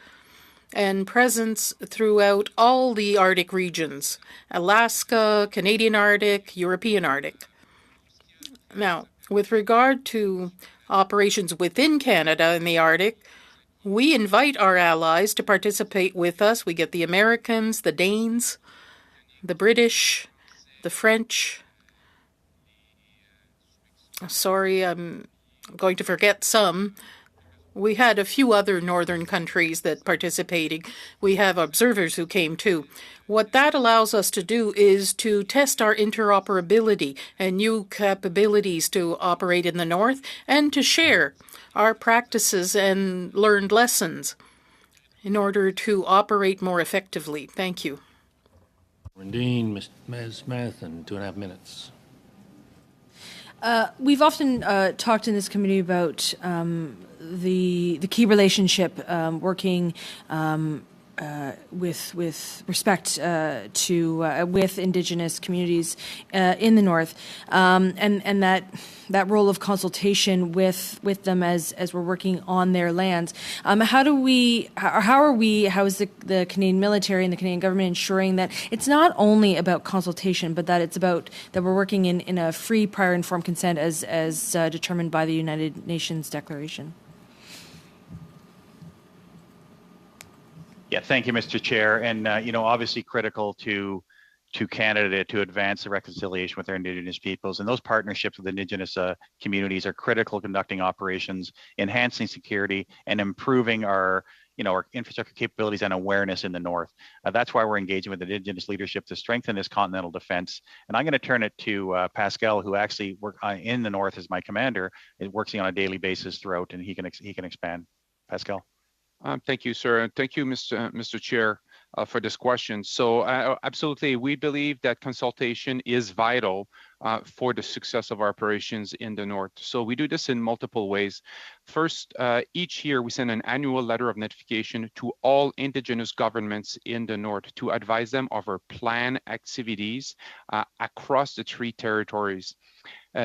and presence throughout all the Arctic regions, Alaska, Canadian Arctic, European Arctic. Now, with regard to operations within Canada in the Arctic, we invite our allies to participate with us. We get the Americans, the Danes, the British, the French. Sorry, I'm going to forget some. We had a few other northern countries that participated. We have observers who came too. What that allows us to do is to test our interoperability and new capabilities to operate in the north and to share our practices and learned lessons in order to operate more effectively. Thank you. Rendine, Ms. Smith, and 2.5 minutes. We've often talked in this committee about the key relationship working with respect to with Indigenous communities in the North, and that role of consultation with them as we're working on their lands. How is the Canadian military and the Canadian government ensuring that it's not only about consultation, but that it's about that we're working in a free, prior, informed consent as determined by the United Nations Declaration? Yeah, thank you, Mr. Chair. And, obviously critical to Canada to advance the reconciliation with our Indigenous peoples. And those partnerships with Indigenous communities are critical conducting operations, enhancing security, and improving our infrastructure capabilities and awareness in the North. That's why we're engaging with Indigenous leadership to strengthen this continental defense. And I'm going to turn it to Pascal, who actually works in the North as my commander, working on a daily basis throughout, and he can expand. Pascal. Thank you, sir. And thank you, Mr. Chair, for this question. So absolutely, we believe that consultation is vital for the success of our operations in the North. So we do this in multiple ways. First, each year we send an annual letter of notification to all Indigenous governments in the North to advise them of our planned activities across the 3 territories.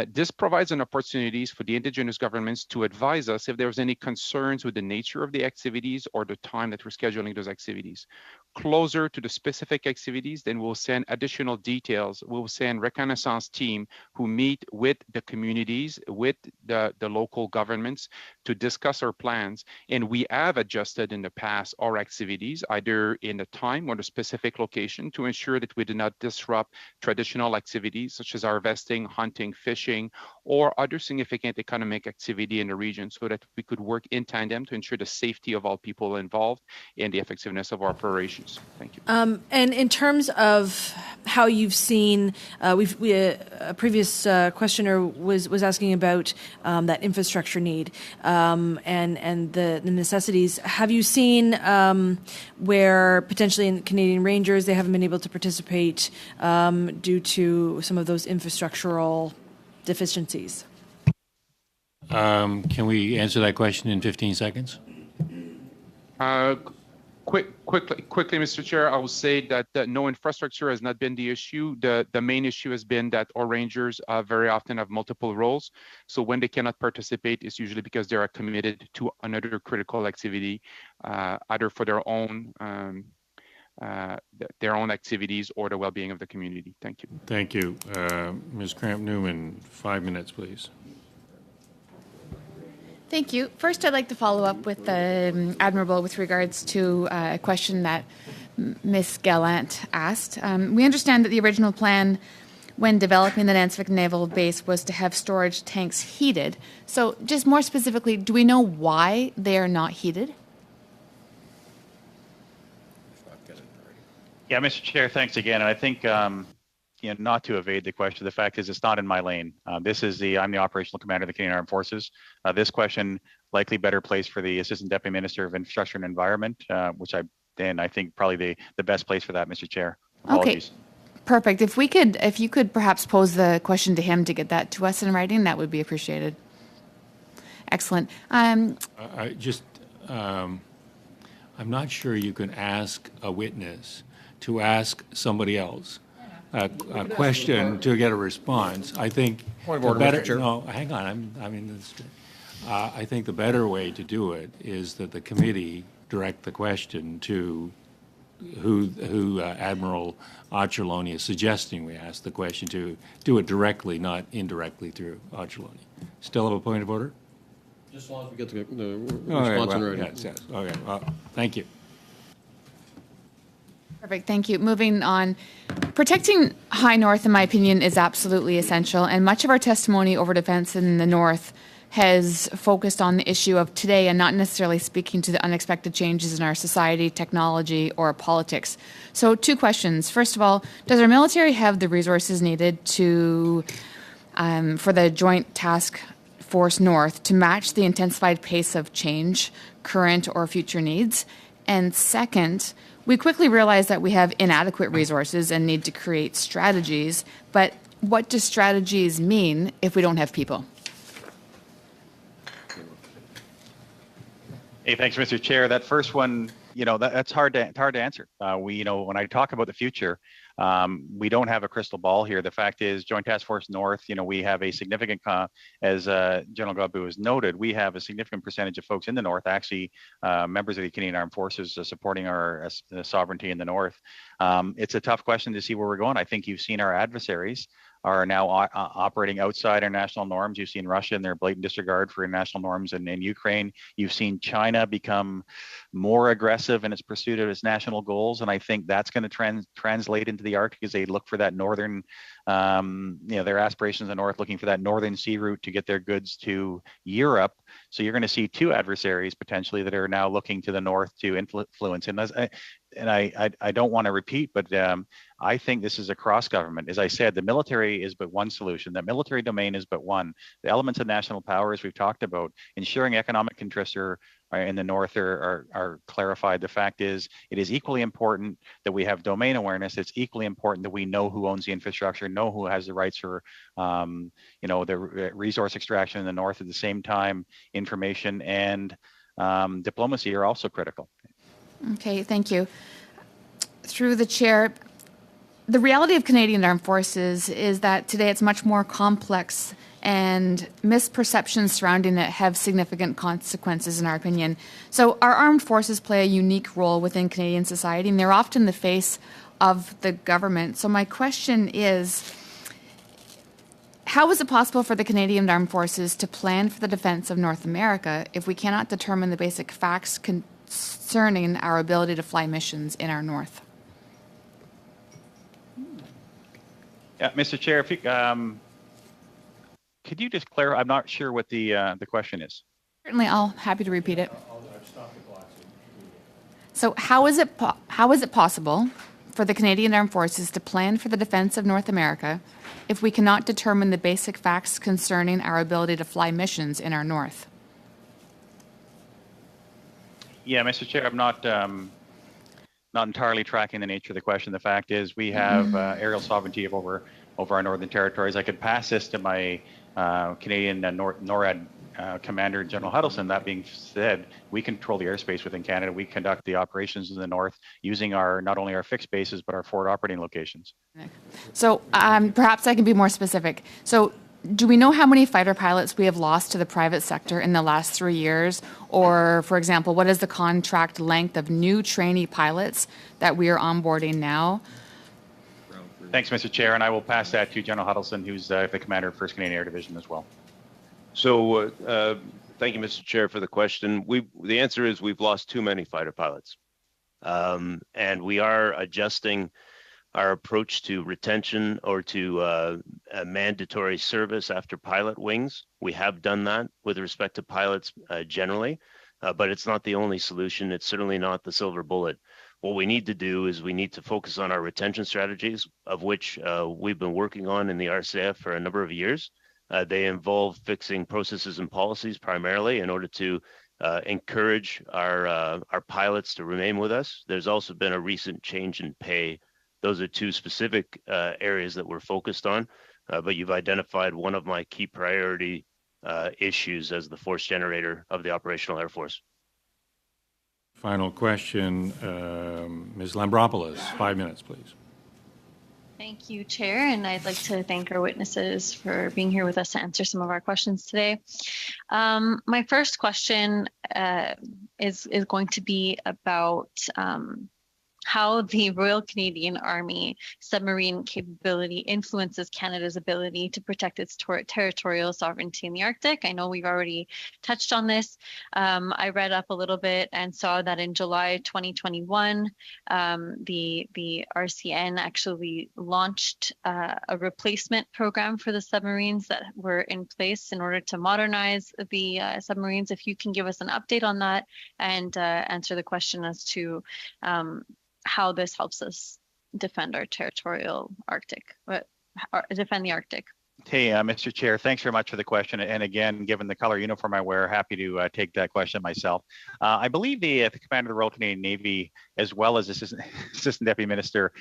This provides an opportunity for the Indigenous governments to advise us if there's any concerns with the nature of the activities or the time that we're scheduling those activities. Closer to the specific activities, then we'll send additional details. We'll send reconnaissance team who meet with the communities, with the local governments to discuss our plans. And we have adjusted in the past our activities, either in the time or the specific location, to ensure that we do not disrupt traditional activities such as harvesting, hunting, fishing, or other significant economic activity in the region, so that we could work in tandem to ensure the safety of all people involved and the effectiveness of our operations. Thank you. And in terms of how you've seen, a previous questioner was asking about that infrastructure need and the necessities. Have you seen where potentially in Canadian Rangers they haven't been able to participate due to some of those infrastructural deficiencies? Can we answer that question in 15 seconds? Quickly, Mr. Chair, I will say that no infrastructure has not been the issue. The main issue has been that our Rangers very often have multiple roles. So when they cannot participate, it's usually because they are committed to another critical activity, either for their own activities or the well-being of the community. Thank you. Thank you. Ms. Cramp-Newman, 5 minutes, please. Thank you. First, I'd like to follow up with the Admiral with regards to a question that Ms. Gallant asked. We understand that the original plan when developing the Nansivik Naval Base was to have storage tanks heated. So just more specifically, do we know why they are not heated? Yeah, Mr. Chair, thanks again. And I think, not to evade the question, the fact is it's not in my lane. I'm the operational commander of the Canadian Armed Forces. This question likely better placed for the Assistant Deputy Minister of Infrastructure and Environment, which I think probably the best place for that, Mr. Chair. Apologies. Okay. Perfect. If you could perhaps pose the question to him to get that to us in writing, that would be appreciated. Excellent. I'm not sure you can ask a witness to ask somebody else a question to get a response. I think Point of order, Mr. Chair. No, hang on. I think the better way to do it is that the committee direct the question to who Admiral Occhialoni is suggesting we ask the question to. Do it directly, not indirectly through Occhialoni. Still have a point of order? Just as long as we get the response in writing. Yes. Okay. Well, thank you. Perfect. Thank you. Moving on. Protecting High North, in my opinion, is absolutely essential. And much of our testimony over defense in the North has focused on the issue of today and not necessarily speaking to the unexpected changes in our society, technology, or politics. So 2 questions. First of all, does our military have the resources needed to for the Joint Task Force North to match the intensified pace of change, current or future needs? And second, we quickly realize that we have inadequate resources and need to create strategies, but what do strategies mean if we don't have people? Hey, thanks, Mr. Chair. That first one, that's hard to answer. When I talk about the future, we don't have a crystal ball here. The fact is, Joint Task Force North, we have a significant, as General Godbout has noted, we have a significant percentage of folks in the North, actually members of the Canadian Armed Forces supporting our sovereignty in the North. It's a tough question to see where we're going. I think you've seen our adversaries are now operating outside international norms. You've seen Russia and their blatant disregard for international norms in Ukraine. You've seen China become more aggressive in its pursuit of its national goals. And I think that's going to translate into the Arctic as they look for that northern, their aspirations in the North, looking for that northern sea route to get their goods to Europe. So you're going to see 2 adversaries potentially that are now looking to the North to influence. And I don't want to repeat, but I think this is across government. As I said, the military is but one solution. The military domain is but one. The elements of national power, as we've talked about, ensuring economic interests are in the North are clarified. The fact is, it is equally important that we have domain awareness. It's equally important that we know who owns the infrastructure, know who has the rights for, the resource extraction in the North. At the same time, information and diplomacy are also critical. Okay, thank you. Through the chair, the reality of Canadian Armed Forces is that today it's much more complex and misperceptions surrounding it have significant consequences, in our opinion. So our armed forces play a unique role within Canadian society, and they're often the face of the government. So my question is, how is it possible for the Canadian Armed Forces to plan for the defense of North America if we cannot determine the basic facts concerning our ability to fly missions in our North? Yeah, Mr. Chair, if you, could you just clarify? I'm not sure what the question is. Certainly, happy to repeat it. So how is it possible for the Canadian Armed Forces to plan for the defense of North America if we cannot determine the basic facts concerning our ability to fly missions in our North? Yeah, Mr. Chair, I'm not entirely tracking the nature of the question. The fact is, we have aerial sovereignty over our northern territories. I could pass this to my Canadian NORAD Commander, General Huddleston. That being said, we control the airspace within Canada. We conduct the operations in the North using not only our fixed bases, but our forward operating locations. So perhaps I can be more specific. So do we know how many fighter pilots we have lost to the private sector in the last 3 years? Or, for example, what is the contract length of new trainee pilots that we are onboarding now? Thanks, Mr. Chair, and I will pass that to General Huddleston, who's the commander of 1st Canadian Air Division as well. So Thank you, Mr. Chair, for the question. The answer is we've lost too many fighter pilots. And we are adjusting our approach to retention or to a mandatory service after pilot wings. We have done that with respect to pilots generally, but it's not the only solution. It's certainly not the silver bullet. What we need to do is we need to focus on our retention strategies, of which we've been working on in the RCF for a number of years. They involve fixing processes and policies primarily in order to encourage our pilots to remain with us. There's also been a recent change in pay. Those are two specific areas that we're focused on, but you've identified one of my key priority issues as the force generator of the operational Air Force. Final question, Ms. Lambropoulos, 5 minutes, please. Thank you, Chair, and I'd like to thank our witnesses for being here with us to answer some of our questions today. My first question is going to be about how the Royal Canadian Army submarine capability influences Canada's ability to protect its territorial sovereignty in the Arctic. I know we've already touched on this. I read up a little bit and saw that in July 2021, the RCN actually launched a replacement program for the submarines that were in place in order to modernize the submarines. If you can give us an update on that and answer the question as to how this helps us defend our territorial Arctic, defend the Arctic. Hey, Mr. Chair, thanks very much for the question. And again, given the color uniform I wear, happy to take that question myself. I believe the Commander of the Royal Canadian Navy, as well as Assistant Deputy Minister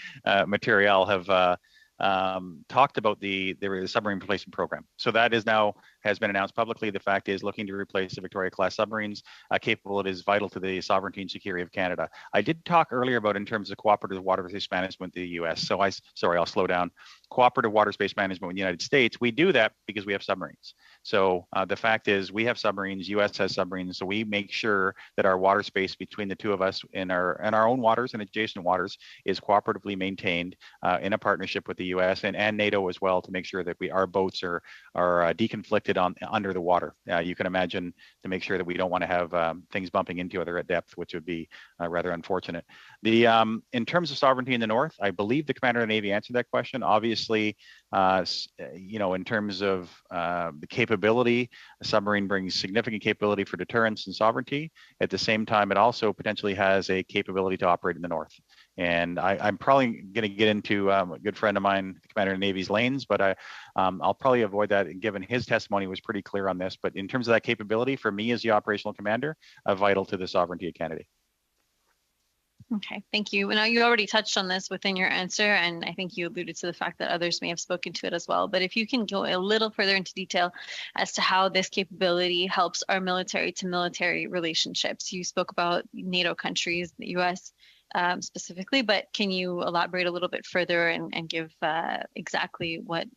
Material, have talked about the submarine replacement program. So that is now has been announced publicly. The fact is looking to replace the Victoria-class submarines capable. It is vital to the sovereignty and security of Canada. I did talk earlier about in terms of cooperative water-space management with the U.S. So I'll slow down. Cooperative water-space management with the United States. We do that because we have submarines. So the fact is we have submarines, U.S. has submarines, so we make sure that our water space between the two of us in our own waters and adjacent waters is cooperatively maintained in a partnership with the U.S. and NATO as well to make sure that our boats are deconflicted under the water. You can imagine to make sure that we don't want to have things bumping into each other at depth, which would be rather unfortunate. In terms of sovereignty in the North, I believe the Commander of the Navy answered that question. Obviously, in terms of the capability, a submarine brings significant capability for deterrence and sovereignty. At the same time, it also potentially has a capability to operate in the North. And I'm probably going to get into a good friend of mine, the Commander of the Navy's lanes, but I'll probably avoid that given his testimony was pretty clear on this. But in terms of that capability, for me as the operational commander, vital to the sovereignty of Canada. Okay, thank you. Now, you already touched on this within your answer, and I think you alluded to the fact that others may have spoken to it as well. But if you can go a little further into detail as to how this capability helps our military-to-military relationships. You spoke about NATO countries, the U.S. Specifically, but can you elaborate a little bit further and give exactly what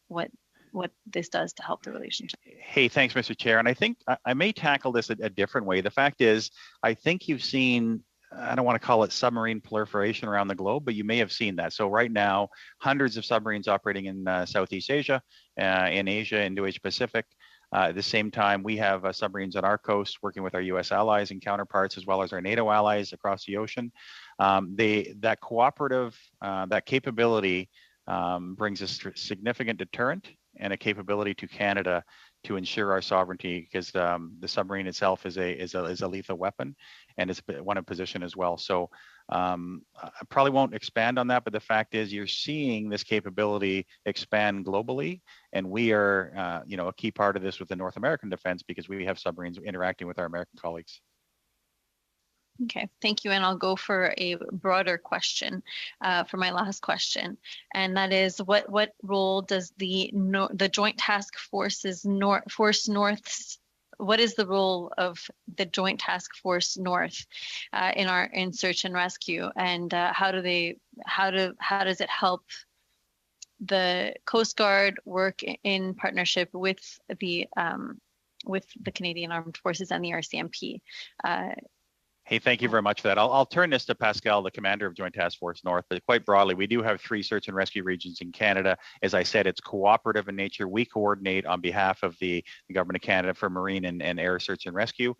this does to help the relationship? Hey, thanks, Mr. Chair. And I think I may tackle this a different way. The fact is, I think you've seen, I don't want to call it submarine proliferation around the globe, but you may have seen that. So right now, hundreds of submarines operating in Southeast Asia, in Asia, Indo-Asia Pacific. At the same time, we have submarines on our coast working with our U.S. allies and counterparts, as well as our NATO allies across the ocean. That cooperative, that capability brings a significant deterrent and a capability to Canada to ensure our sovereignty, because the submarine itself is a lethal weapon, and it's one in position as well. So I probably won't expand on that, but the fact is you're seeing this capability expand globally, and we are a key part of this with the North American defense because we have submarines interacting with our American colleagues. Okay, thank you. And I'll go for a broader question for my last question. And that is, what role does the Joint Task Forces Force North, what is the role of the Joint Task Force North in search and rescue? And how does it help the Coast Guard work in partnership with the Canadian Armed Forces and the RCMP? Hey, thank you very much for that. I'll turn this to Pascal, the commander of Joint Task Force North, but quite broadly, we do have 3 search and rescue regions in Canada. As I said, it's cooperative in nature. We coordinate on behalf of the Government of Canada for marine and air search and rescue.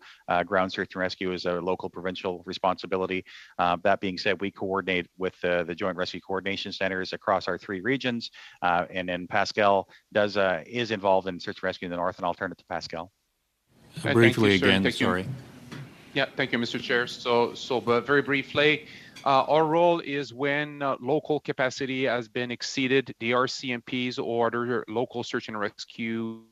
Ground search and rescue is a local provincial responsibility. That being said, we coordinate with the Joint Rescue Coordination Centers across our 3 regions. And then Pascal is involved in search and rescue in the North, and I'll turn it to Pascal. Briefly Thank you, sir. again, sorry. Yeah, thank you, Mr. Chair. But very briefly, our role is when local capacity has been exceeded, the RCMPs or other local search and rescue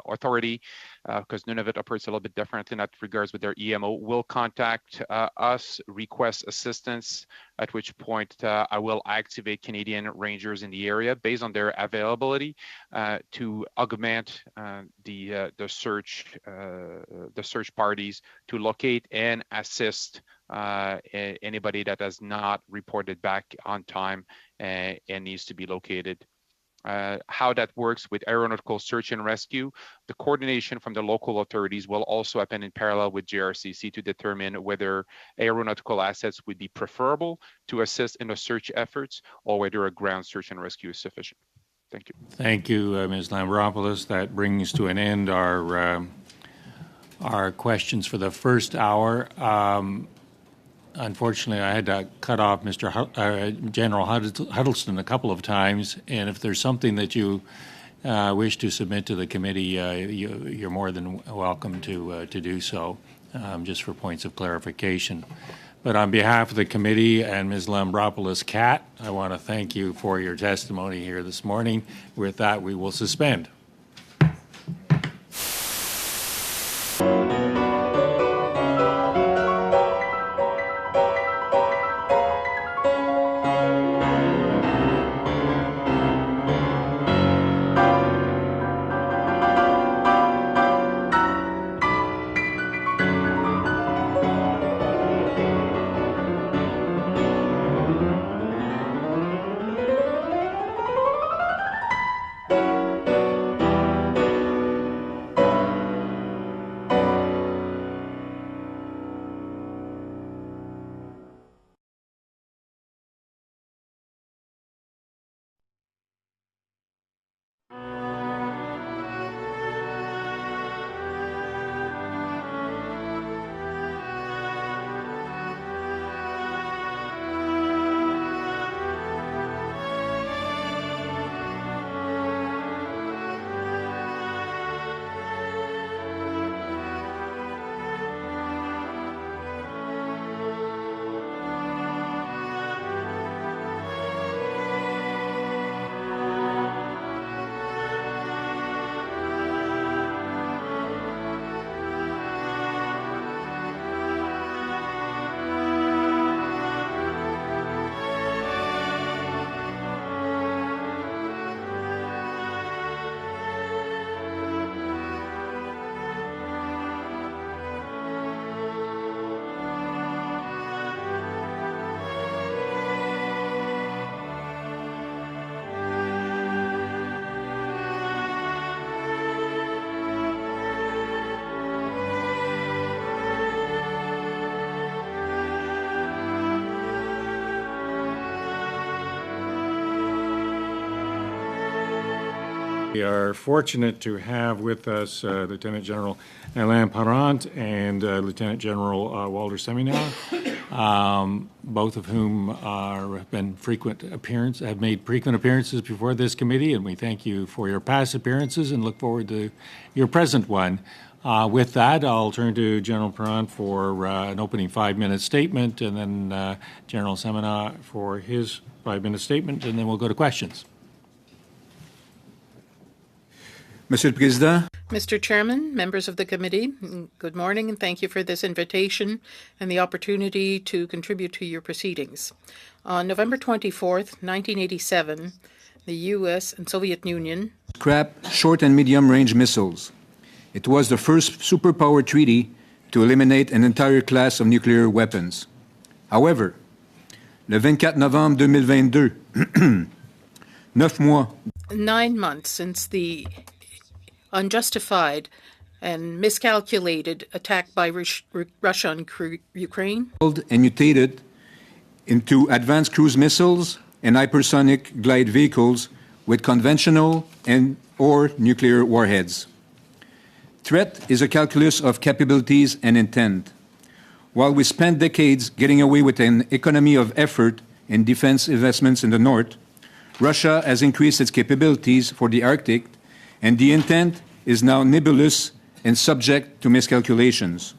authority, because none of it operates a little bit different in that regards with their EMO, will contact us, request assistance, at which point I will activate Canadian Rangers in the area based on their availability to augment the search parties to locate and assist anybody that has not reported back on time and needs to be located. How that works with aeronautical search and rescue, the coordination from the local authorities will also happen in parallel with JRCC to determine whether aeronautical assets would be preferable to assist in the search efforts or whether a ground search and rescue is sufficient. Thank you. Thank you, Ms. Lambropoulos. That brings to an end our questions for the first hour. Unfortunately, I had to cut off General Huddleston a couple of times, and if there's something that you wish to submit to the committee, you're more than welcome to do so, just for points of clarification. But on behalf of the committee and Ms. Lambropoulos-Cat, I want to thank you for your testimony here this morning. With that, we will suspend. We are fortunate to have with us Lieutenant General Alain Parent and Lieutenant General Walter Seminar, both of whom have made frequent appearances before this committee, and we thank you for your past appearances and look forward to your present one. With that, I'll turn to General Parent for an opening 5-minute statement, and then General Seminar for his 5-minute statement, and then we'll go to questions. Monsieur le Président. Mr. Chairman, members of the committee, good morning and thank you for this invitation and the opportunity to contribute to your proceedings. On November 24th, 1987, the U.S. and Soviet Union scrapped short and medium-range missiles. It was the first superpower treaty to eliminate an entire class of nuclear weapons. However, le 24 novembre 2022, 9 mois. 9 months since the unjustified and miscalculated attack by Russia on Ukraine. And mutated into advanced cruise missiles and hypersonic glide vehicles with conventional and or nuclear warheads. Threat is a calculus of capabilities and intent. While we spent decades getting away with an economy of effort in defense investments in the North, Russia has increased its capabilities for the Arctic, and the intent is now nebulous and subject to miscalculations.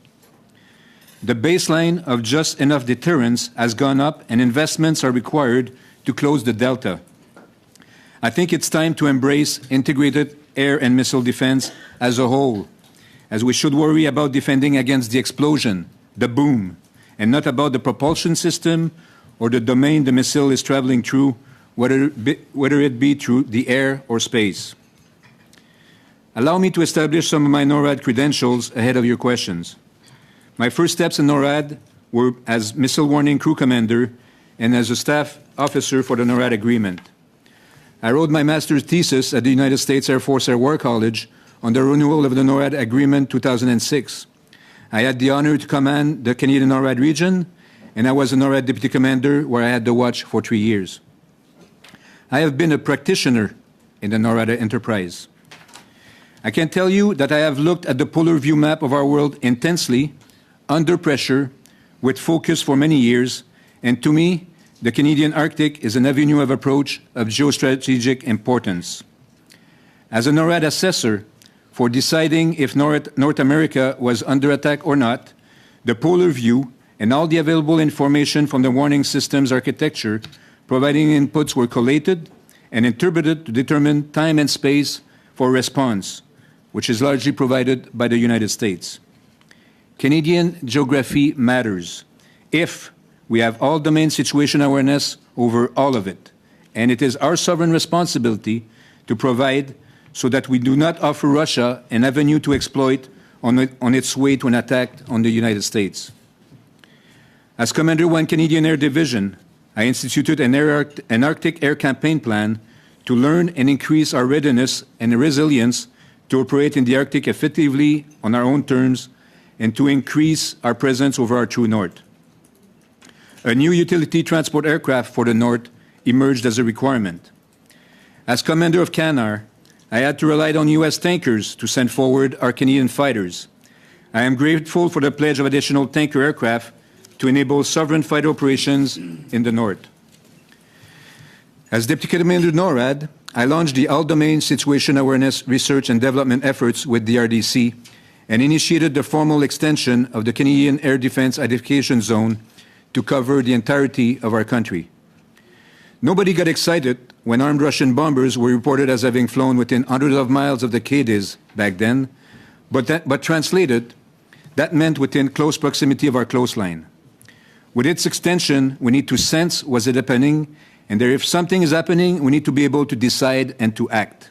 The baseline of just enough deterrence has gone up, and investments are required to close the delta. I think it's time to embrace integrated air and missile defense as a whole, as we should worry about defending against the explosion, the boom, and not about the propulsion system or the domain the missile is traveling through, whether it be through the air or space. Allow me to establish some of my NORAD credentials ahead of your questions. My first steps in NORAD were as Missile Warning Crew Commander and as a staff officer for the NORAD Agreement. I wrote my master's thesis at the United States Air Force Air War College on the renewal of the NORAD Agreement 2006. I had the honor to command the Canadian NORAD region, and I was a NORAD Deputy Commander where I had the watch for 3 years. I have been a practitioner in the NORAD enterprise. I can tell you that I have looked at the polar view map of our world intensely, under pressure, with focus for many years, and to me, the Canadian Arctic is an avenue of approach of geostrategic importance. As a NORAD assessor, for deciding if North America was under attack or not, the polar view and all the available information from the warning systems architecture providing inputs were collated and interpreted to determine time and space for response, which is largely provided by the United States. Canadian geography matters if we have all domain situation awareness over all of it, and it is our sovereign responsibility to provide so that we do not offer Russia an avenue to exploit on its way to an attack on the United States. As Commander 1 Canadian Air Division, I instituted an Arctic Air Campaign Plan to learn and increase our readiness and resilience to operate in the Arctic effectively on our own terms and to increase our presence over our true north. A new utility transport aircraft for the north emerged as a requirement. As Commander of CANAR, I had to rely on U.S. tankers to send forward our Canadian fighters. I am grateful for the pledge of additional tanker aircraft to enable sovereign fighter operations in the north. As Deputy Commander NORAD, I launched the All-Domain Situation Awareness Research and Development efforts with the RDC and initiated the formal extension of the Canadian Air Defense Identification Zone to cover the entirety of our country. Nobody got excited when armed Russian bombers were reported as having flown within hundreds of miles of the Cadiz back then, but translated, that meant within close proximity of our coastline. With its extension, we need to sense what's happening, and if something is happening, we need to be able to decide and to act.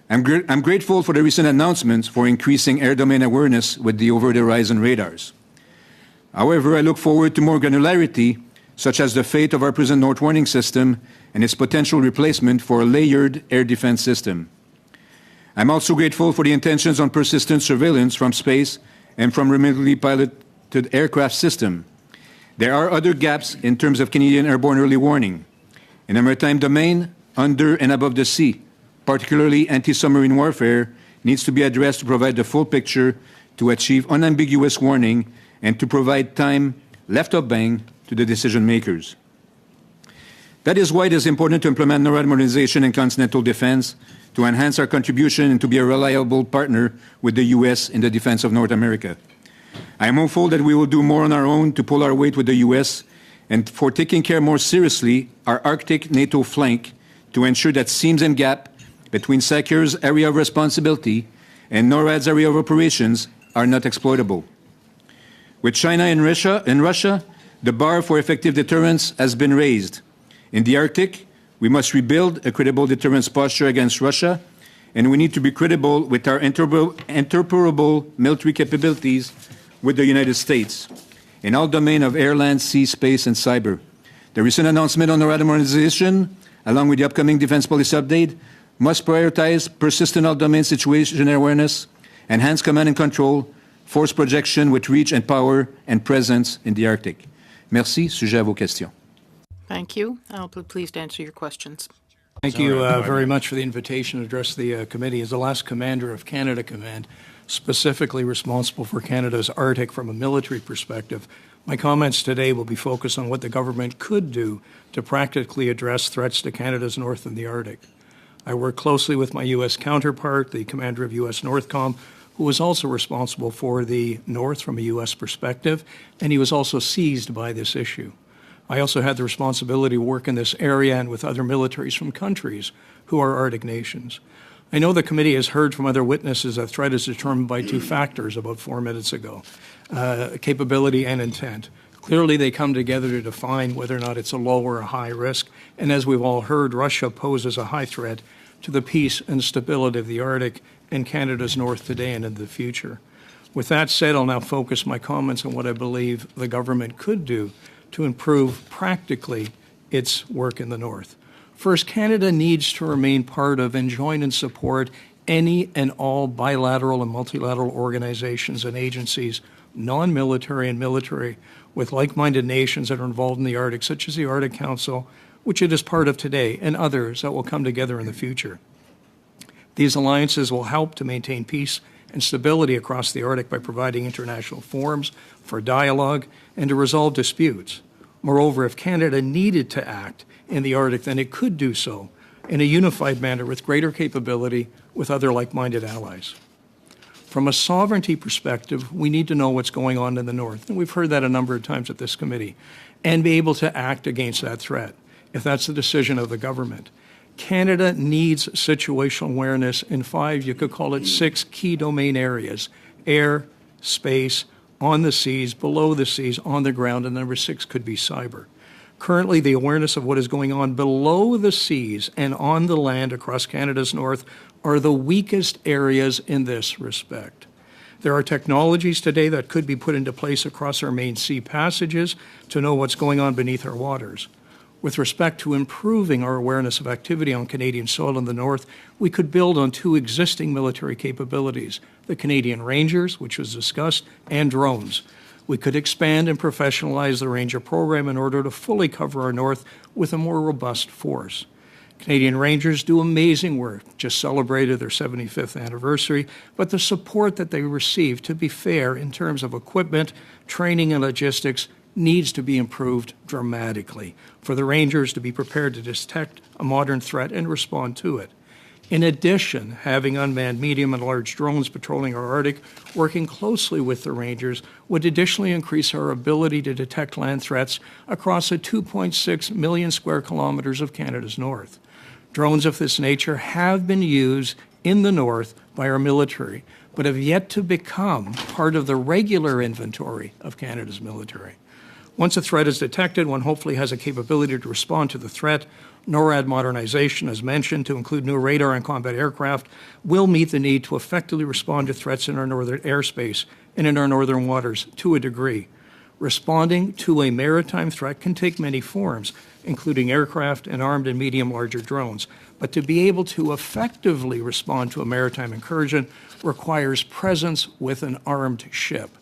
I'm grateful for the recent announcements for increasing air domain awareness with the over-the-horizon radars. However, I look forward to more granularity, such as the fate of our present North Warning System and its potential replacement for a layered air defense system. I'm also grateful for the intentions on persistent surveillance from space and from remotely piloted aircraft system. There are other gaps in terms of Canadian airborne early warning. In the maritime domain, under and above the sea, particularly anti-submarine warfare, needs to be addressed to provide the full picture to achieve unambiguous warning and to provide time left of bang to the decision makers. That is why it is important to implement NORAD modernization in continental defense, to enhance our contribution and to be a reliable partner with the U.S. in the defense of North America. I am hopeful that we will do more on our own to pull our weight with the U.S. and for taking care more seriously our Arctic NATO flank to ensure that seams and gap between SACEUR's area of responsibility and NORAD's area of operations are not exploitable. With China and Russia, the bar for effective deterrence has been raised. In the Arctic, we must rebuild a credible deterrence posture against Russia, and we need to be credible with our interoperable military capabilities with the United States in all domain of air, land, sea, space, and cyber. The recent announcement on NORAD modernization, along with the upcoming defense policy update, must prioritize persistent all-domain situation awareness enhance command and control, force projection with reach and power and presence in the Arctic. Merci. Sujet à vos questions. Thank you. I'll be pleased to answer your questions. Thank you very much for the invitation to address the committee. As the last commander of Canada Command, specifically responsible for Canada's Arctic from a military perspective, my comments today will be focused on what the government could do to practically address threats to Canada's north and the Arctic. I work closely with my U.S. counterpart, the commander of U.S. NORTHCOM, who was also responsible for the North from a U.S. perspective, and he was also seized by this issue. I also had the responsibility to work in this area and with other militaries from countries who are Arctic nations. I know the committee has heard from other witnesses that threat is determined by two factors about 4 minutes ago, capability and intent. Clearly, they come together to define whether or not it's a low or a high risk, and as we've all heard, Russia poses a high threat to the peace and stability of the Arctic and Canada's north today and in the future. With that said, I'll now focus my comments on what I believe the government could do to improve practically its work in the north. First, Canada needs to remain part of and join and support any and all bilateral and multilateral organizations and agencies, non-military and military, with like-minded nations that are involved in the Arctic, such as the Arctic Council, which it is part of today, and others that will come together in the future. These alliances will help to maintain peace and stability across the Arctic by providing international forums for dialogue and to resolve disputes. Moreover, if Canada needed to act in the Arctic, then it could do so in a unified manner with greater capability with other like-minded allies. From a sovereignty perspective, we need to know what's going on in the north, and we've heard that a number of times at this committee, and be able to act against that threat, if that's the decision of the government. Canada needs situational awareness in 5, you could call it 6 key domain areas: air, space, on the seas, below the seas, on the ground, and number 6 could be cyber. Currently, the awareness of what is going on below the seas and on the land across Canada's north are the weakest areas in this respect. There are technologies today that could be put into place across our main sea passages to know what's going on beneath our waters. With respect to improving our awareness of activity on Canadian soil in the north, we could build on 2 existing military capabilities: the Canadian Rangers, which was discussed, and drones. We could expand and professionalize the Ranger program in order to fully cover our north with a more robust force. Canadian Rangers do amazing work, just celebrated their 75th anniversary, but the support that they receive, to be fair, in terms of equipment, training, and logistics, needs to be improved dramatically for the Rangers to be prepared to detect a modern threat and respond to it. In addition, having unmanned medium and large drones patrolling our Arctic, working closely with the Rangers, would additionally increase our ability to detect land threats across the 2.6 million square kilometers of Canada's north. Drones of this nature have been used in the north by our military, but have yet to become part of the regular inventory of Canada's military. Once a threat is detected, one hopefully has a capability to respond to the threat. NORAD modernization, as mentioned, to include new radar and combat aircraft, will meet the need to effectively respond to threats in our northern airspace and in our northern waters to a degree. Responding to a maritime threat can take many forms, including aircraft and armed and medium larger drones. But to be able to effectively respond to a maritime incursion requires presence with an armed ship.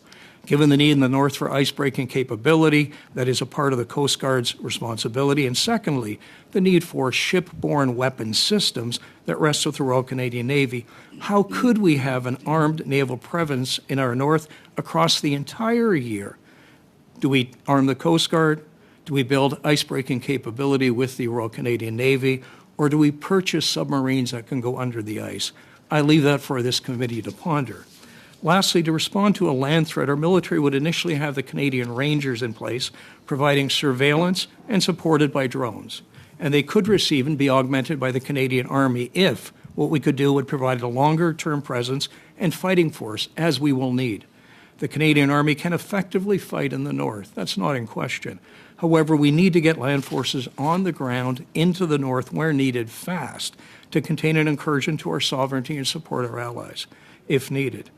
Given the need in the north for ice-breaking capability, that is a part of the Coast Guard's responsibility, and secondly, the need for ship-borne weapon systems that rest with the Royal Canadian Navy, how could we have an armed naval presence in our north across the entire year? Do we arm the Coast Guard? Do we build ice-breaking capability with the Royal Canadian Navy? Or do we purchase submarines that can go under the ice? I leave that for this committee to ponder. Lastly, to respond to a land threat, our military would initially have the Canadian Rangers in place, providing surveillance and supported by drones. And they could receive and be augmented by the Canadian Army if what we could do would provide a longer-term presence and fighting force, as we will need. The Canadian Army can effectively fight in the north. That's not in question. However, we need to get land forces on the ground into the north where needed fast to contain an incursion to our sovereignty and support our allies, if needed.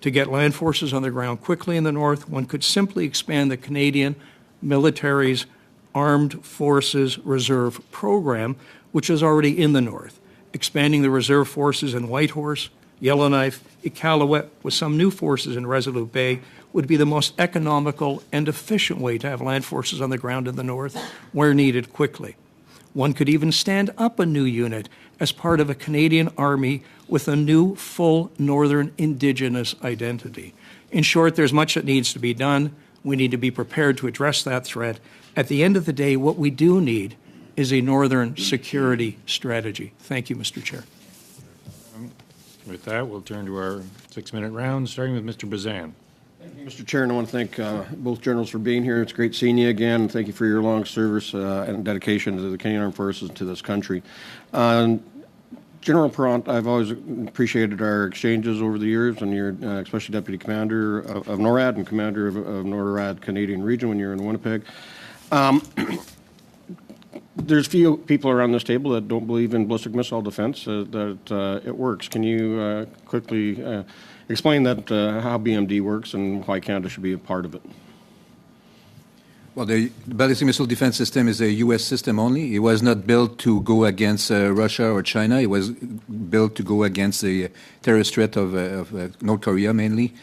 To get land forces on the ground quickly in the north, one could simply expand the Canadian military's Armed Forces Reserve program, which is already in the north, expanding the reserve forces in Whitehorse, Yellowknife, Iqaluit, with some new forces in Resolute Bay, would be the most economical and efficient way to have land forces on the ground in the north where needed quickly. One could even stand up a new unit as part of a Canadian Army with a new full Northern Indigenous identity. In short, there's much that needs to be done. We need to be prepared to address that threat. At the end of the day, what we do need is a Northern security strategy. Thank you, Mr. Chair. With that, we'll turn to our 6-minute round, starting with Mr. Bazan. Mr. Chair, and I want to thank both generals for being here. It's great seeing you again. Thank you for your long service and dedication to the Canadian Armed Forces and to this country. General Perrant, I've always appreciated our exchanges over the years, and you're especially Deputy Commander of NORAD and Commander of NORAD Canadian Region when you're in Winnipeg. There's few people around this table that don't believe in ballistic missile defense, that it works. Can you quickly explain that how BMD works and why Canada should be a part of it? Well, the ballistic missile defense system is a U.S. system only. It was not built to go against Russia or China. It was built to go against the terrorist threat of North Korea mainly.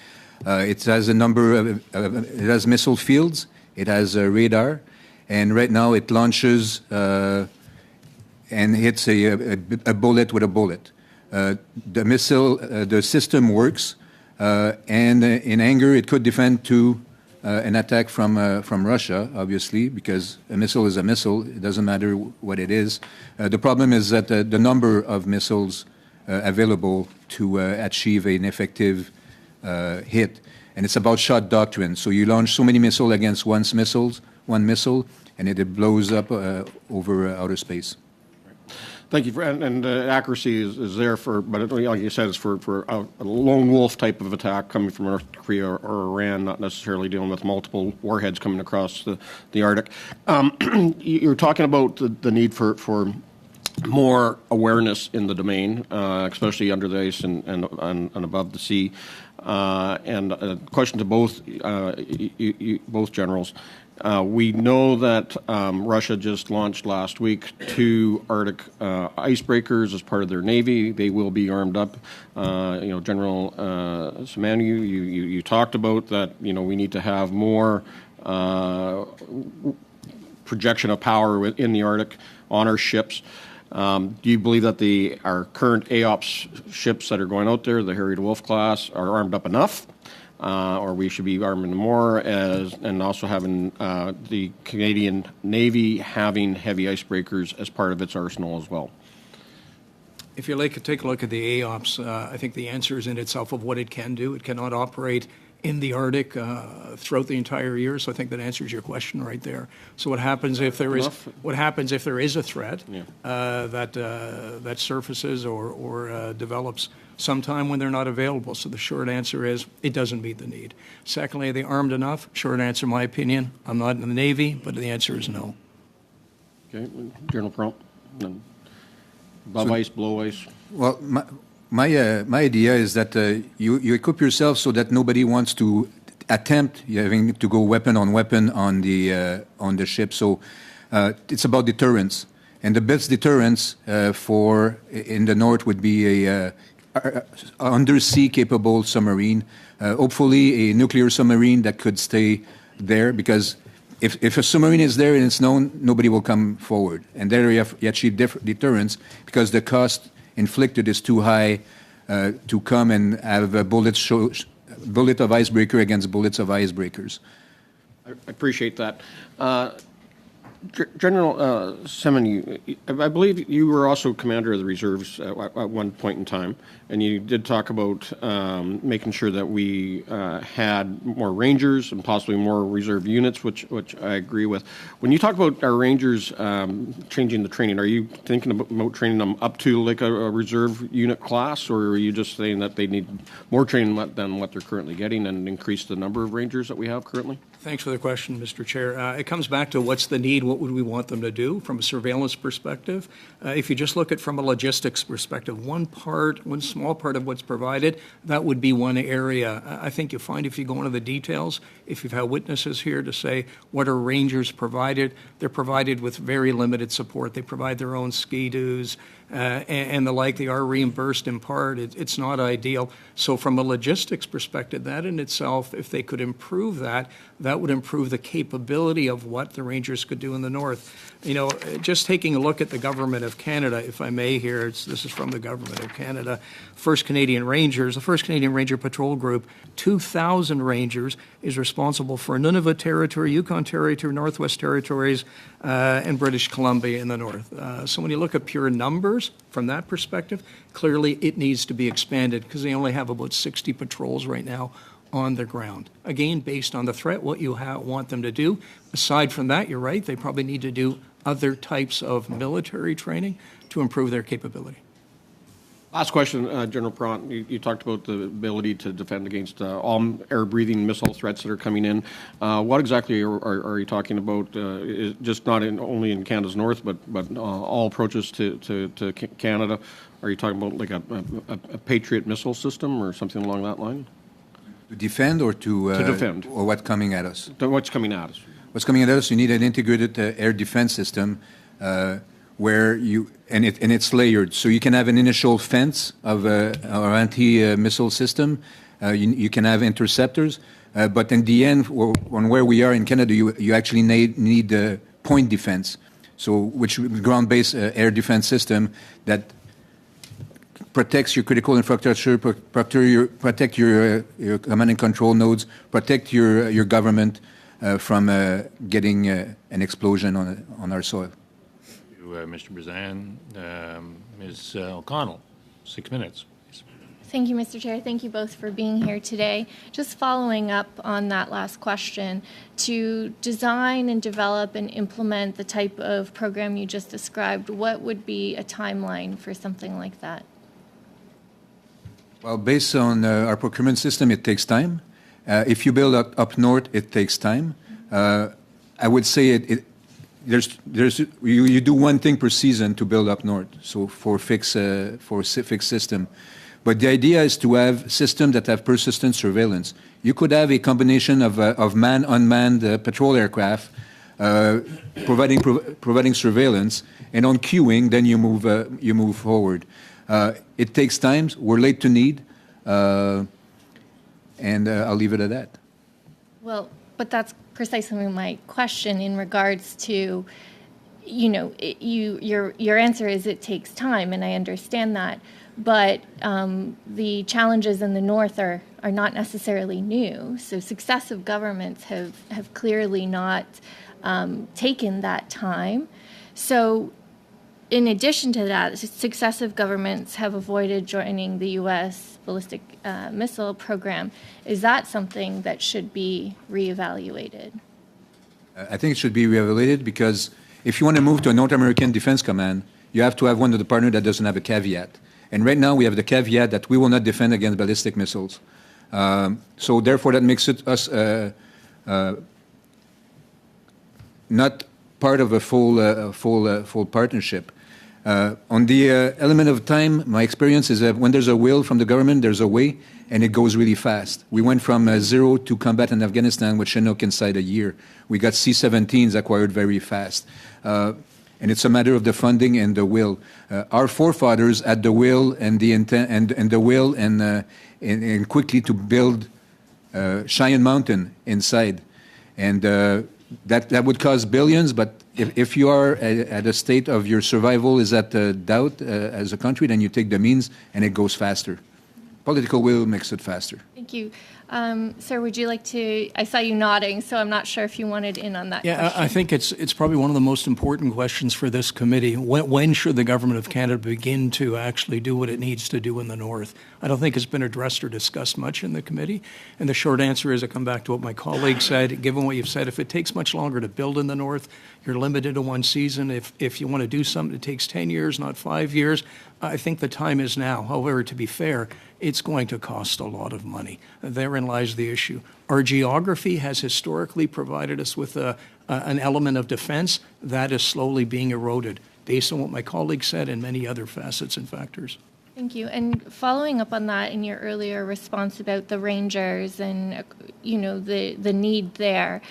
It has a number of, it has missile fields. It has radar. And right now it launches and hits a bullet with a bullet. The missile, the system works, and in anger it could defend to an attack from Russia, obviously, because a missile is a missile. It doesn't matter what it is. The problem is that the number of missiles available to achieve an effective hit, and it's about shot doctrine. So you launch so many missiles against one missile, and it blows up over outer space. Thank you. And accuracy is there for, but like you said, it's for a lone wolf type of attack coming from North Korea or Iran, not necessarily dealing with multiple warheads coming across the Arctic. You're talking about the need for more awareness in the domain, especially under the ice and above the sea. And a question to both both generals. We know that Russia just launched last week 2 Arctic icebreakers as part of their Navy. They will be armed up. General Simanu, you talked about that, we need to have more projection of power in the Arctic on our ships. Do you believe that our current AOPS ships that are going out there, the Harry DeWolf class, are armed up enough? Or we should be arming more, and also having the Canadian Navy having heavy icebreakers as part of its arsenal as well? If you like to take a look at the AOPS, I think the answer is in itself of what it can do. It cannot operate in the Arctic throughout the entire year, so I think that answers your question right there. So what happens if there is a threat that surfaces or develops sometime when they're not available? So the short answer is it doesn't meet the need. Secondly, are they armed enough? Short answer, in my opinion, I'm not in the Navy, but the answer is no. Okay, General Perrant. Above ice, below ice. Well, my idea is that you equip yourself so that nobody wants to attempt having to go weapon on the ship. So it's about deterrence, and the best deterrence in the north would be a undersea capable submarine, hopefully a nuclear submarine that could stay there, because if a submarine is there and it's known, nobody will come forward. And there you achieve deterrence, because the cost inflicted is too high to come and have a bullet of icebreaker against bullets of icebreakers. I appreciate that. General Simon, I believe you were also commander of the reserves at one point in time, and you did talk about making sure that we had more Rangers and possibly more reserve units, which I agree with. When you talk about our Rangers changing the training, are you thinking about training them up to like a reserve unit class, or are you just saying that they need more training than what they're currently getting and increase the number of Rangers that we have currently? Thanks for the question, Mr. Chair. It comes back to what's the need, what would we want them to do from a surveillance perspective. If you just look at from a logistics perspective, one small part of what's provided, that would be one area. I think you'll find if you go into the details, if you've had witnesses here to say what are Rangers provided, they're provided with very limited support. They provide their own ski-doos and the like. They are reimbursed in part. It's not ideal. So from a logistics perspective, that in itself, if they could improve that, that would improve the capability of what the Rangers could do in the north. You know, just taking a look at the Government of Canada, if I may here, this is from the Government of Canada, First Canadian Rangers, the First Canadian Ranger Patrol Group, 2,000 Rangers, is responsible for Nunavut Territory, Yukon Territory, Northwest Territories, and British Columbia in the north. So when you look at pure numbers from that perspective, clearly it needs to be expanded because they only have about 60 patrols right now on the ground. Again, based on the threat, what you want them to do. Aside from that, you're right, they probably need to do other types of military training to improve their capability. Last question, General Perrant. You talked about the ability to defend against all air-breathing missile threats that are coming in. What exactly are you talking about? Is just not only in Canada's north, but all approaches to Canada? Are you talking about like a Patriot missile system or something along that line? To defend or to defend, or what's coming at us? What's coming at us? What's coming at us? You need an integrated air defense system. Where and it's layered, so you can have an initial fence of our anti-missile system. You can have interceptors, but in the end, on where we are in Canada, you actually need point defense. So, which ground-based air defense system that protects your critical infrastructure, protect your command and control nodes, protect your government from getting an explosion on our soil. Mr. Brizan. Ms. O'Connell, 6 minutes. Thank you, Mr. Chair. Thank you both for being here today. Just following up on that last question, to design and develop and implement the type of program you just described, what would be a timeline for something like that? Well, based on our procurement system, it takes time. If you build up north, it takes time. I would say you do one thing per season to build up north, so for a fixed system. But the idea is to have systems that have persistent surveillance. You could have a combination of unmanned patrol aircraft providing surveillance, and on queuing, then you move forward. It takes time. We're late to need, and I'll leave it at that. Well, but that's precisely my question in regards to, your answer is it takes time, and I understand that. But the challenges in the north are not necessarily new. So successive governments have clearly not taken that time. So in addition to that, successive governments have avoided joining the U.S. ballistic missile program. Is that something that should be reevaluated? I think it should be reevaluated because if you want to move to a North American Defense Command, you have to have one of the partners that doesn't have a caveat. And right now we have the caveat that we will not defend against ballistic missiles. So therefore that makes us not part of a full partnership. On the element of time, my experience is that when there's a will from the government, there's a way, and it goes really fast. We went from zero to combat in Afghanistan with Chinook inside a year. We got C-17s acquired very fast. And it's a matter of the funding and the will. Our forefathers had the will and the intent and the will and quickly to build Cheyenne Mountain inside, and that would cost billions. But if you are at a state of your survival is at doubt as a country, then you take the means and it goes faster. Political will makes it faster. Thank you. Sir, would you like to, I saw you nodding, so I'm not sure if you wanted in on that question. I think it's probably one of the most important questions for this committee. When should the Government of Canada begin to actually do what it needs to do in the north? I don't think it's been addressed or discussed much in the committee. And the short answer is, I come back to what my colleague said, given what you've said, if it takes much longer to build in the north, you're limited to one season. If you want to do something, it takes 10 years, not 5 years. I think the time is now. However, to be fair, it's going to cost a lot of money. Therein lies the issue. Our geography has historically provided us with an element of defense that is slowly being eroded, based on what my colleague said and many other facets and factors. Thank you. And following up on that, in your earlier response about the Rangers and, the need there,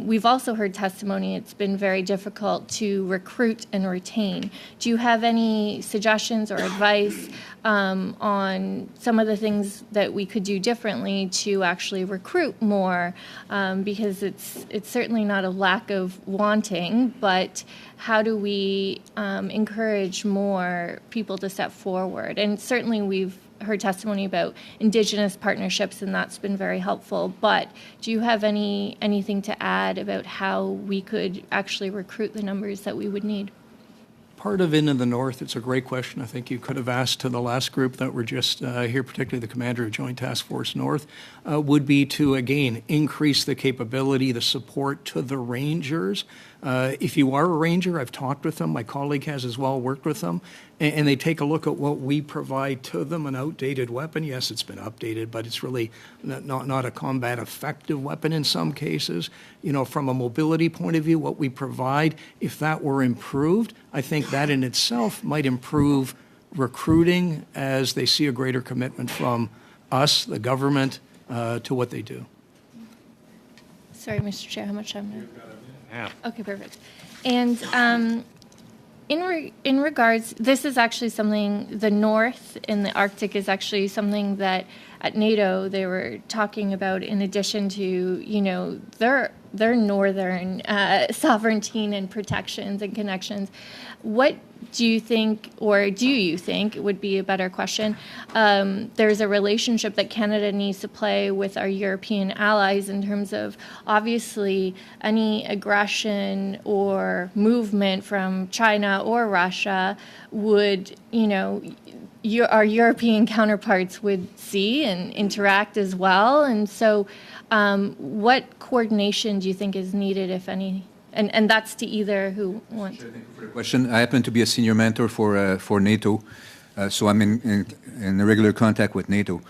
we've also heard testimony it's been very difficult to recruit and retain. Do you have any suggestions or advice on some of the things that we could do differently to actually recruit more? Because it's certainly not a lack of wanting, but how do we encourage more people to step forward? And certainly we've heard testimony about Indigenous partnerships, and that's been very helpful. But do you have anything to add about how we could actually recruit the numbers that we would need? Part of In the North, it's a great question. I think you could have asked to the last group that were just here, particularly the commander of Joint Task Force North, would be to, again, increase the capability, the support to the Rangers. If you are a Ranger, I've talked with them, my colleague has as well, worked with them, and they take a look at what we provide to them, an outdated weapon. Yes, it's been updated, but it's really not a combat effective weapon in some cases. From a mobility point of view, what we provide, if that were improved, I think that in itself might improve recruiting as they see a greater commitment from us, the government, to what they do. Sorry, Mr. Chair, how much time? Yeah. Okay, perfect. And in regards, this is actually something, the North in the Arctic is actually something that at NATO they were talking about in addition to, their northern sovereignty and protections and connections. What do you think, or do you think, it would be a better question, there's a relationship that Canada needs to play with our European allies in terms of, obviously, any aggression or movement from China or Russia would, our European counterparts would see and interact as well. And so what coordination do you think is needed, if any? And that's to either who wants. Thank you for the question. I happen to be a senior mentor for NATO, so I'm in regular contact with NATO.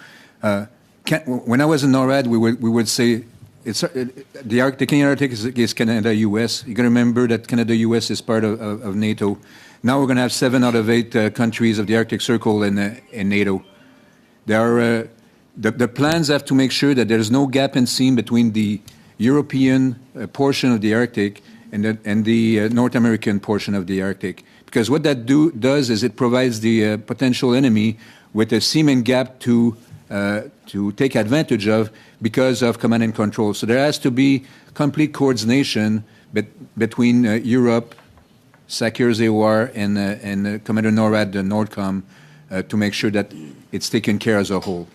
When I was in NORAD, we would say the Canadian Arctic is Canada-US. You got to remember that Canada-US is part of NATO. Now we're going to have 7 out of 8 countries of the Arctic Circle in NATO. There are the plans have to make sure that there's no gap in seam between the European portion of the Arctic and the North American portion of the Arctic. Because what that does is it provides the potential enemy with a seam gap to take advantage of because of command and control. So there has to be complete coordination between Europe, SACEUR ZOR, and Commander NORAD, the NORDCOM, to make sure that it's taken care as a whole.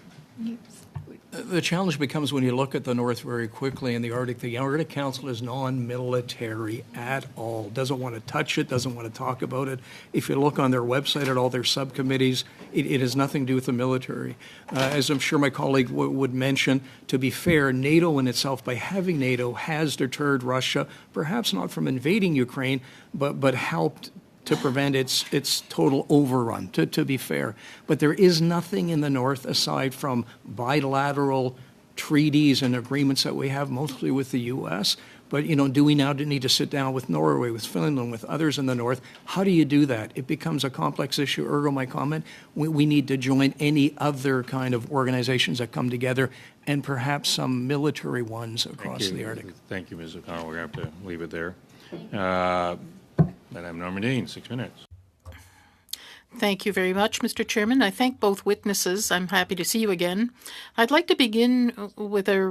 The challenge becomes when you look at the North very quickly in the Arctic. The Arctic Council is non-military at all. Doesn't want to touch it, doesn't want to talk about it. If you look on their website at all their subcommittees, it has nothing to do with the military. As I'm sure my colleague would mention, to be fair, NATO in itself, by having NATO, has deterred Russia, perhaps not from invading Ukraine, but helped to prevent its total overrun, to be fair. But there is nothing in the North aside from bilateral treaties and agreements that we have, mostly with the U.S. But, do we now need to sit down with Norway, with Finland, with others in the North? How do you do that? It becomes a complex issue. Ergo, my comment, we need to join any other kind of organizations that come together, and perhaps some military ones across the Arctic. Thank you, Ms. O'Connell. We're going to have to leave it there. Madame Normandin, 6 minutes. Thank you very much, Mr. Chairman. I thank both witnesses. I'm happy to see you again. I'd like to begin with a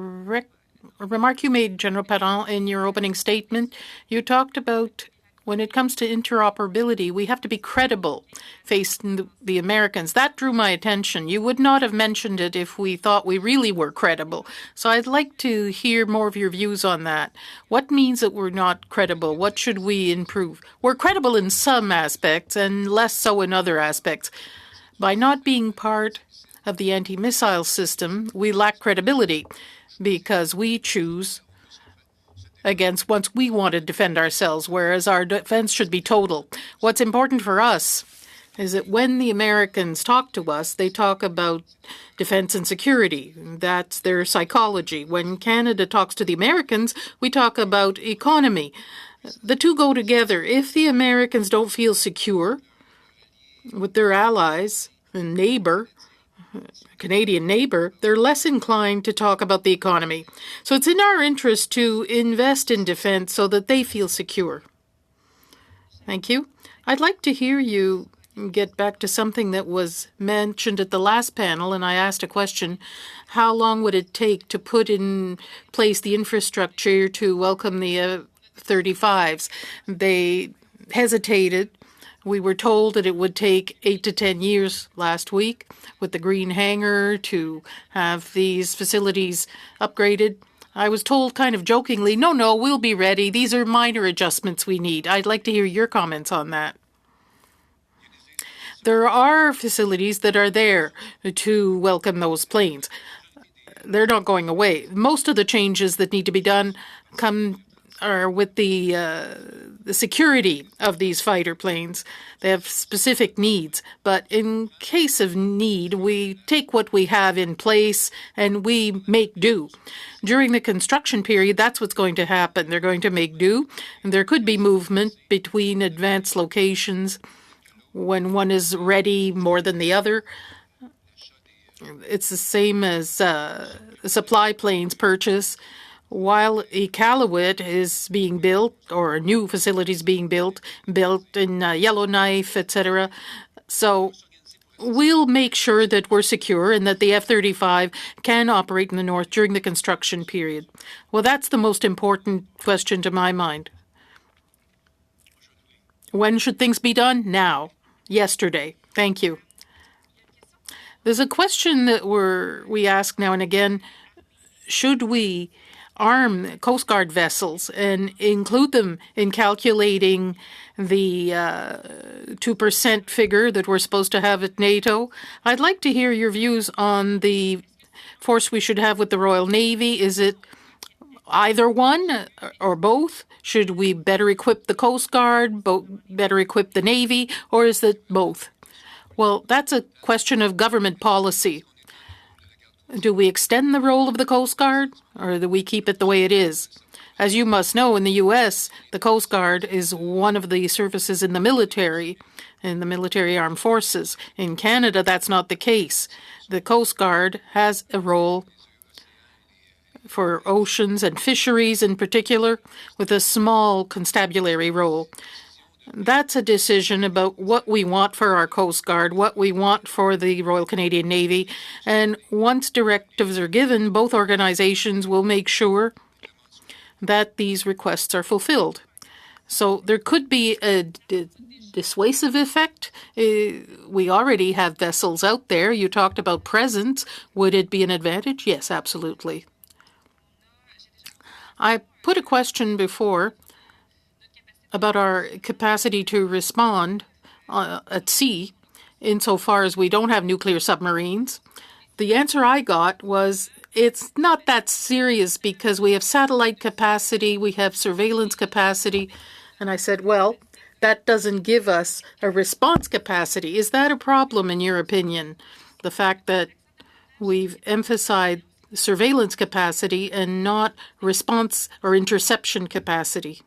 remark you made, General Parent, in your opening statement. You talked about when it comes to interoperability, we have to be credible facing the Americans. That drew my attention. You would not have mentioned it if we thought we really were credible. So I'd like to hear more of your views on that. What means that we're not credible? What should we improve? We're credible in some aspects and less so in other aspects. By not being part of the anti-missile system, we lack credibility because we choose against once we want to defend ourselves, whereas our defense should be total. What's important for us is that when the Americans talk to us, they talk about defense and security. That's their psychology. When Canada talks to the Americans, we talk about economy. The two go together. If the Americans don't feel secure with their allies, neighbor, Canadian neighbor, they're less inclined to talk about the economy. So it's in our interest to invest in defense so that they feel secure. Thank you. I'd like to hear you get back to something that was mentioned at the last panel, and I asked a question. How long would it take to put in place the infrastructure to welcome the F-35s? They hesitated. We were told that it would take 8 to 10 years last week with the green hangar to have these facilities upgraded. I was told kind of jokingly, no, we'll be ready. These are minor adjustments we need. I'd like to hear your comments on that. There are facilities that are there to welcome those planes. They're not going away. Most of the changes that need to be done are with the security of these fighter planes. They have specific needs, but in case of need, we take what we have in place and we make do. During the construction period, that's what's going to happen. They're going to make do, and there could be movement between advanced locations when one is ready more than the other. It's the same as supply planes purchase. While Iqaluit is being built, or a new facility is being built in Yellowknife, etc. So we'll make sure that we're secure and that the F-35 can operate in the north during the construction period. Well, that's the most important question to my mind. When should things be done? Now. Yesterday. Thank you. There's a question that we ask now and again. Should we arm Coast Guard vessels and include them in calculating the 2% figure that we're supposed to have at NATO? I'd like to hear your views on the force we should have with the Royal Navy. Is it either one or both? Should we better equip the Coast Guard, better equip the Navy, or is it both? Well, that's a question of government policy. Do we extend the role of the Coast Guard, or do we keep it the way it is? As you must know, in the U.S., the Coast Guard is one of the services in the military armed forces. In Canada, that's not the case. The Coast Guard has a role for oceans and fisheries in particular, with a small constabulary role. That's a decision about what we want for our Coast Guard, what we want for the Royal Canadian Navy, and once directives are given, both organizations will make sure that these requests are fulfilled. So there could be a dissuasive effect. We already have vessels out there. You talked about presence. Would it be an advantage? Yes, absolutely. I put a question before about our capacity to respond at sea insofar as we don't have nuclear submarines. The answer I got was it's not that serious because we have satellite capacity, we have surveillance capacity. And I said, well, that doesn't give us a response capacity. Is that a problem in your opinion? The fact that we've emphasized surveillance capacity and not response or interception capacity?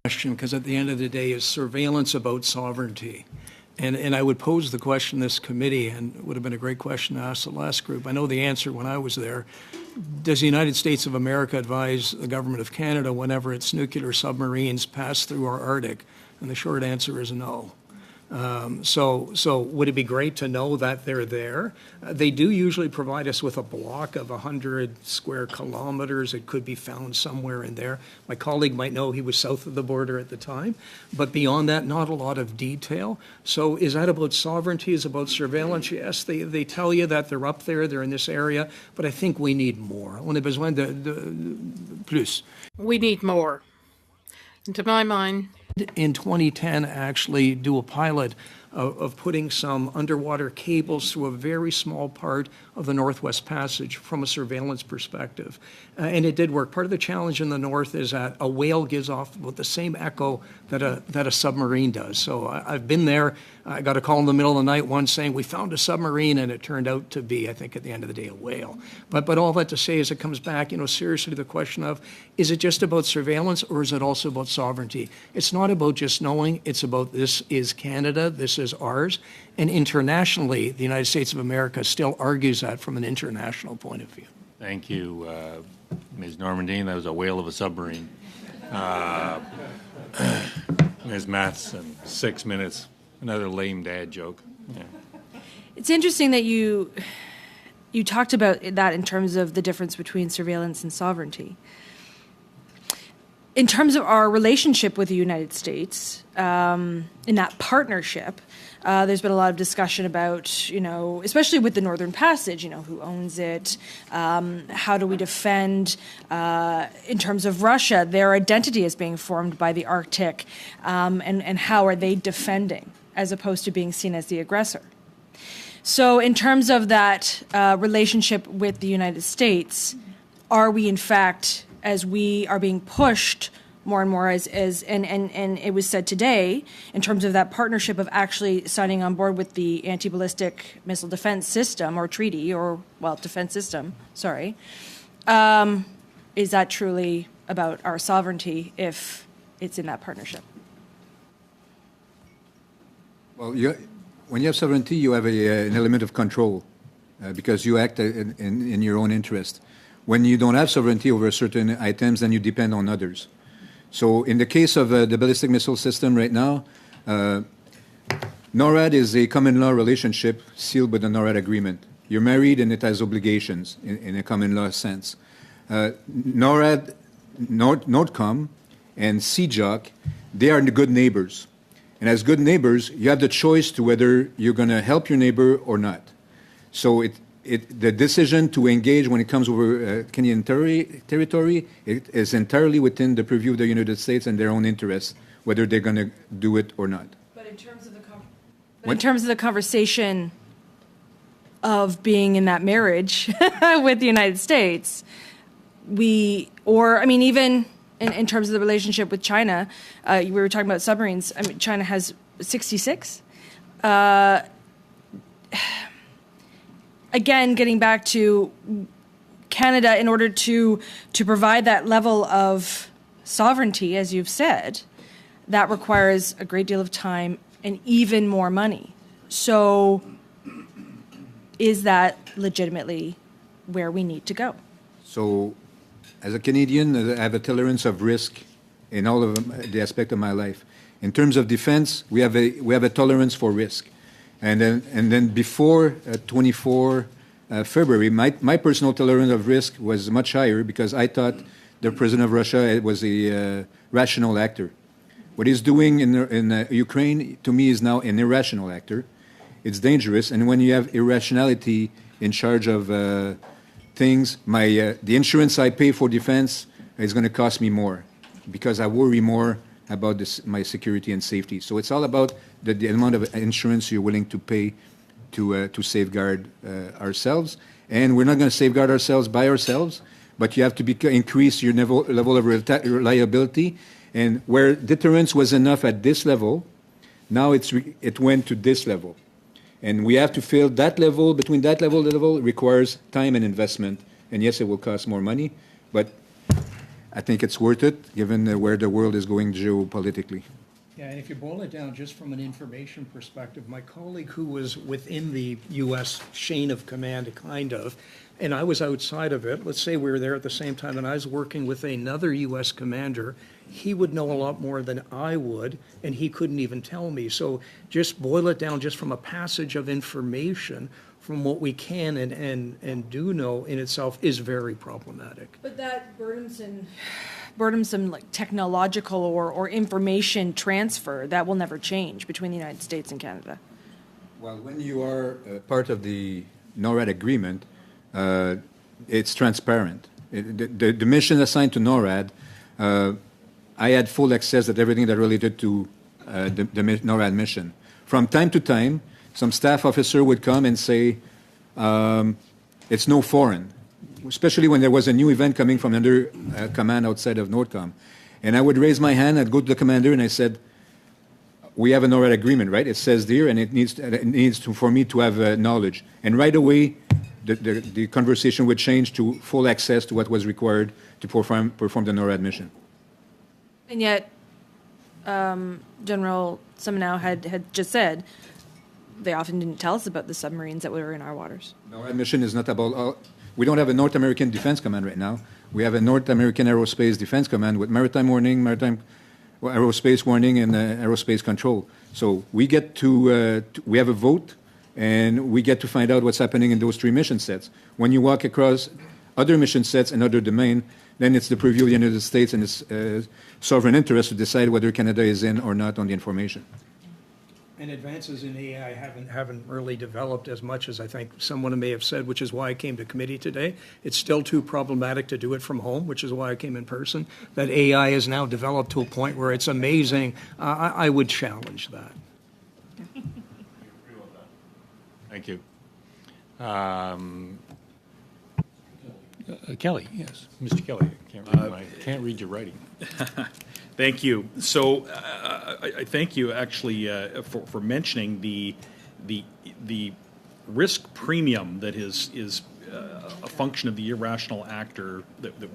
Question, because at the end of the day, is surveillance about sovereignty? And I would pose the question to this committee, and it would have been a great question to ask the last group. I know the answer when I was there. Does the United States of America advise the government of Canada whenever its nuclear submarines pass through our Arctic? And the short answer is no. So would it be great to know that they're there? They do usually provide us with a block of 100 square kilometers. It could be found somewhere in there. My colleague might know he was south of the border at the time. But beyond that, not a lot of detail. So is that about sovereignty? Is it about surveillance? Yes, they tell you that they're up there, they're in this area. But I think we need more. On a besoin de plus. We need more. And to my mind, in 2010 actually do a pilot of putting some underwater cables through a very small part of the Northwest Passage from a surveillance perspective. And it did work. Part of the challenge in the north is that a whale gives off about the same echo that a submarine does. So I've been there. I got a call in the middle of the night once saying, we found a submarine, and it turned out to be, I think, at the end of the day, a whale. But all that to say is it comes back, seriously to the question of, is it just about surveillance or is it also about sovereignty? It's not about just knowing. It's about this is Canada. This as ours. And internationally, the United States of America still argues that from an international point of view. Thank you, Ms. Normandine. That was a whale of a submarine. Ms. Matheson, 6 minutes. Another lame dad joke. Yeah. It's interesting that you talked about that in terms of the difference between surveillance and sovereignty. In terms of our relationship with the United States, in that partnership, there's been a lot of discussion about, especially with the Northern Passage, who owns it, how do we defend, in terms of Russia, their identity is being formed by the Arctic, and how are they defending as opposed to being seen as the aggressor. So in terms of that relationship with the United States, are we in fact, as we are being pushed more and more and it was said today, in terms of that partnership of actually signing on board with the anti-ballistic missile defense system or treaty defense system, is that truly about our sovereignty if it's in that partnership? Well, when you have sovereignty, you have an element of control because you act in your own interest. When you don't have sovereignty over certain items, then you depend on others. So in the case of the ballistic missile system right now, NORAD is a common law relationship sealed with the NORAD agreement. You're married and it has obligations in a common law sense. NORAD, NORDCOM, and CJOC, they are the good neighbors. And as good neighbors, you have the choice to whether you're going to help your neighbor or not. So the decision to engage when it comes over Canadian territory, it is entirely within the purview of the United States and their own interests, whether they're going to do it or not. But in terms of the conversation of being in that marriage with the United States, even in terms of the relationship with China, we were talking about submarines. I mean, China has 66. Again, getting back to Canada, in order to provide that level of sovereignty, as you've said, that requires a great deal of time and even more money. So is that legitimately where we need to go? So as a Canadian, I have a tolerance of risk in all of the aspects of my life. In terms of defense, we have a tolerance for risk. And then before 24 February, my personal tolerance of risk was much higher because I thought the president of Russia was a rational actor. What he's doing in Ukraine, to me, is now an irrational actor. It's dangerous. And when you have irrationality in charge of things, the insurance I pay for defense is going to cost me more because I worry more about my security and safety. So it's all about the amount of insurance you're willing to pay to safeguard ourselves. And we're not going to safeguard ourselves by ourselves, but you have to increase your level of reliability. And where deterrence was enough at this level, now it went to this level. And we have to fill that level. Between that level requires time and investment. And yes, it will cost more money, but I think it's worth it given where the world is going geopolitically. Yeah, and if you boil it down just from an information perspective, my colleague who was within the U.S. chain of command, and I was outside of it, let's say we were there at the same time, and I was working with another U.S. commander, he would know a lot more than I would, and he couldn't even tell me. So just boil it down just from a passage of information from what we can and do know in itself is very problematic. But that burdensome like technological or information transfer, that will never change between the United States and Canada. Well, when you are part of the NORAD agreement, it's transparent. The mission assigned to NORAD, I had full access to everything that related to the NORAD mission. From time to time, some staff officer would come and say, it's no foreign, especially when there was a new event coming from another command outside of NORDCOM. And I would raise my hand, I'd go to the commander, and I said, we have a NORAD agreement, right? It says there, and it needs for me to have knowledge. And right away, the conversation would change to full access to what was required to perform the NORAD mission. And yet, General Simoneau had just said, they often didn't tell us about the submarines that were in our waters. No, our mission is not about. We don't have a North American Defense Command right now. We have a North American Aerospace Defense Command with maritime warning, aerospace warning, and aerospace control. So we get we have a vote, and we get to find out what's happening in those 3 mission sets. When you walk across other mission sets and other domain, then it's the purview of the United States and its sovereign interest to decide whether Canada is in or not on the information. And advances in AI haven't really developed as much as I think someone may have said, which is why I came to committee today. It's still too problematic to do it from home, which is why I came in person. That AI is now developed to a point where it's amazing. I would challenge that. Thank you. Kelly, yes. Mr. Kelly, I can't read your writing. Thank you. So I thank you actually for mentioning the risk premium that is a function of the irrational actor that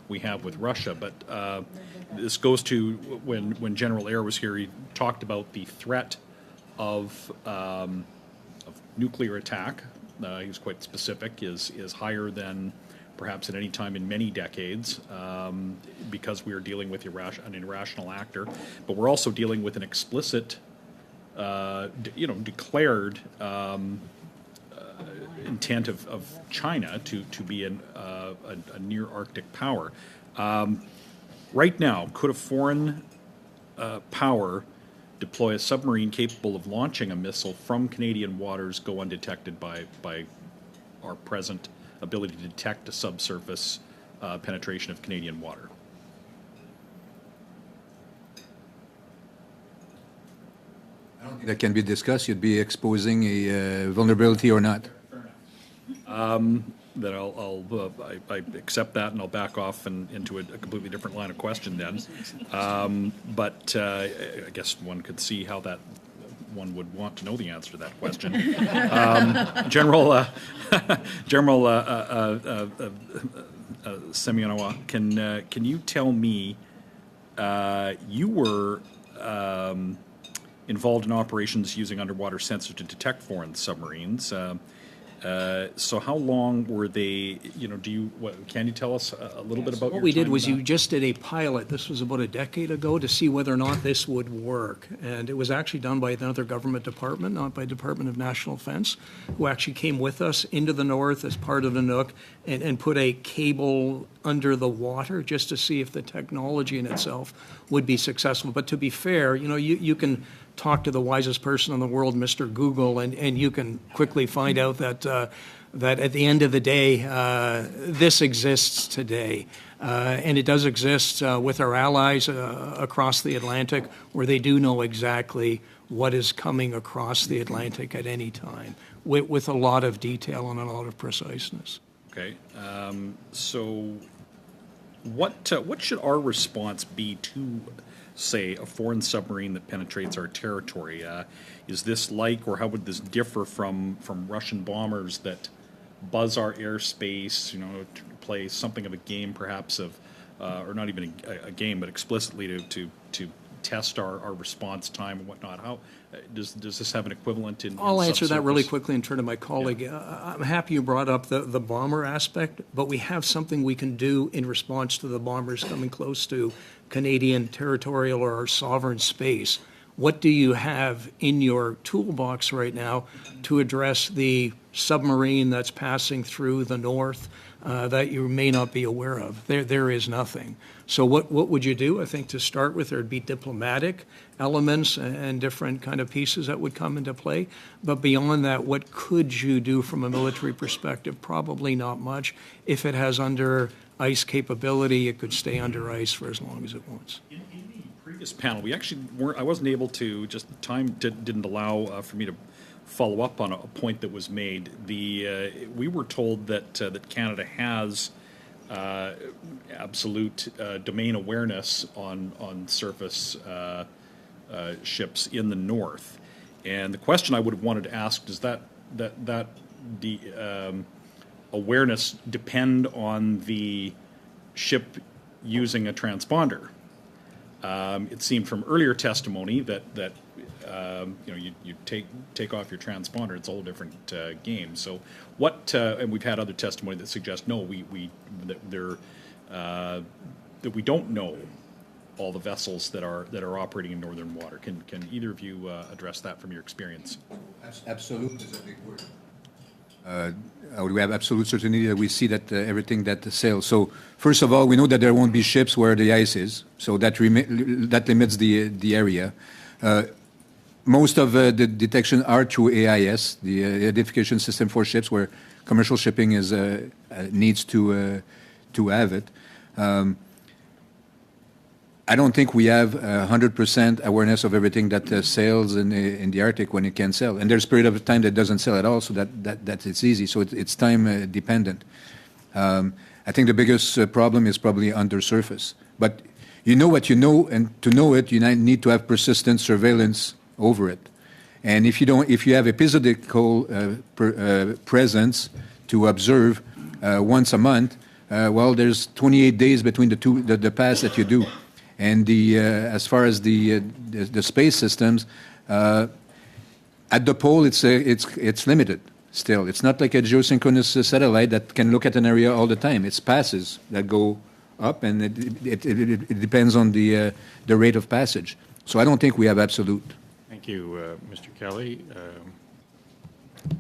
we have with Russia. But this goes to when General Eyre was here, he talked about the threat of nuclear attack. He was quite specific, is higher than perhaps at any time in many decades, because we are dealing with an irrational actor, but we're also dealing with an explicit, declared intent of China to be a near Arctic power. Right now, could a foreign power deploy a submarine capable of launching a missile from Canadian waters go undetected by our present ability to detect a subsurface penetration of Canadian water? I don't think that can be discussed. You'd be exposing a vulnerability or not. That I accept that, and I'll back off into a completely different line of question then. But I guess one could see how that one would want to know the answer to that question. General Semyonowa, can you tell me, you were involved in operations using underwater sensors to detect foreign submarines. So how long were they, can you tell us a little bit about what we did was you just did a pilot. This was about a decade ago to see whether or not this would work. And it was actually done by another government department, not by Department of National Defense, who actually came with us into the north as part of the Nook and put a cable under the water just to see if the technology in itself would be successful. But to be fair, you can talk to the wisest person in the world, Mr. Google, and you can quickly find out that at the end of the day, this exists today. And it does exist with our allies across the Atlantic, where they do know exactly what is coming across the Atlantic at any time, with a lot of detail and a lot of preciseness. Okay. So what should our response be to, say, a foreign submarine that penetrates our territory? Is this like, or how would this differ from Russian bombers that buzz our airspace, to play something of a game perhaps of, or not even a game, but explicitly to test our response time and whatnot? How does this have an equivalent in I'll answer that really subsurface? quickly and turn to my colleague. Yeah. I'm happy you brought up the bomber aspect, but we have something we can do in response to the bombers coming close to Canadian territorial or our sovereign space. What do you have in your toolbox right now to address the submarine that's passing through the north that you may not be aware of? There is nothing. So what would you do? I think to start with, there'd be diplomatic elements and different kind of pieces that would come into play. But beyond that, what could you do from a military perspective? Probably not much. If it has under ice capability, it could stay under ice for as long as it wants. In the previous panel, we actually weren't. I wasn't able to. Just time didn't allow for me to follow up on a point that was made. We were told that Canada has absolute domain awareness on surface ships in the north, and the question I would have wanted to ask is that awareness depend on the ship using a transponder? It seemed from earlier testimony that you take off your transponder, it's a whole different game. So what, and we've had other testimony that suggests, no, that we don't know all the vessels that are operating in northern water. Can either of you address that from your experience? Absolute is a big word. We have absolute certainty that we see that everything that sails. So first of all, we know that there won't be ships where the ice is, so that limits the area. Most of the detection are through AIS, the identification system for ships, where commercial shipping needs to have it. I don't think we have 100% awareness of everything that sails in the Arctic when it can sail. And there's a period of time that doesn't sail at all, so that it's easy. So it's time dependent. I think the biggest problem is probably undersurface. But you know what you know, and to know it, you need to have persistent surveillance over it. And if you have episodical presence to observe once a month, well, there's 28 days between the pass that you do. And as far as the space systems, at the pole, it's limited still. It's not like a geosynchronous satellite that can look at an area all the time. It's passes that go up, and it depends on the rate of passage. So I don't think we have absolute. Thank you, Mr. Kelly.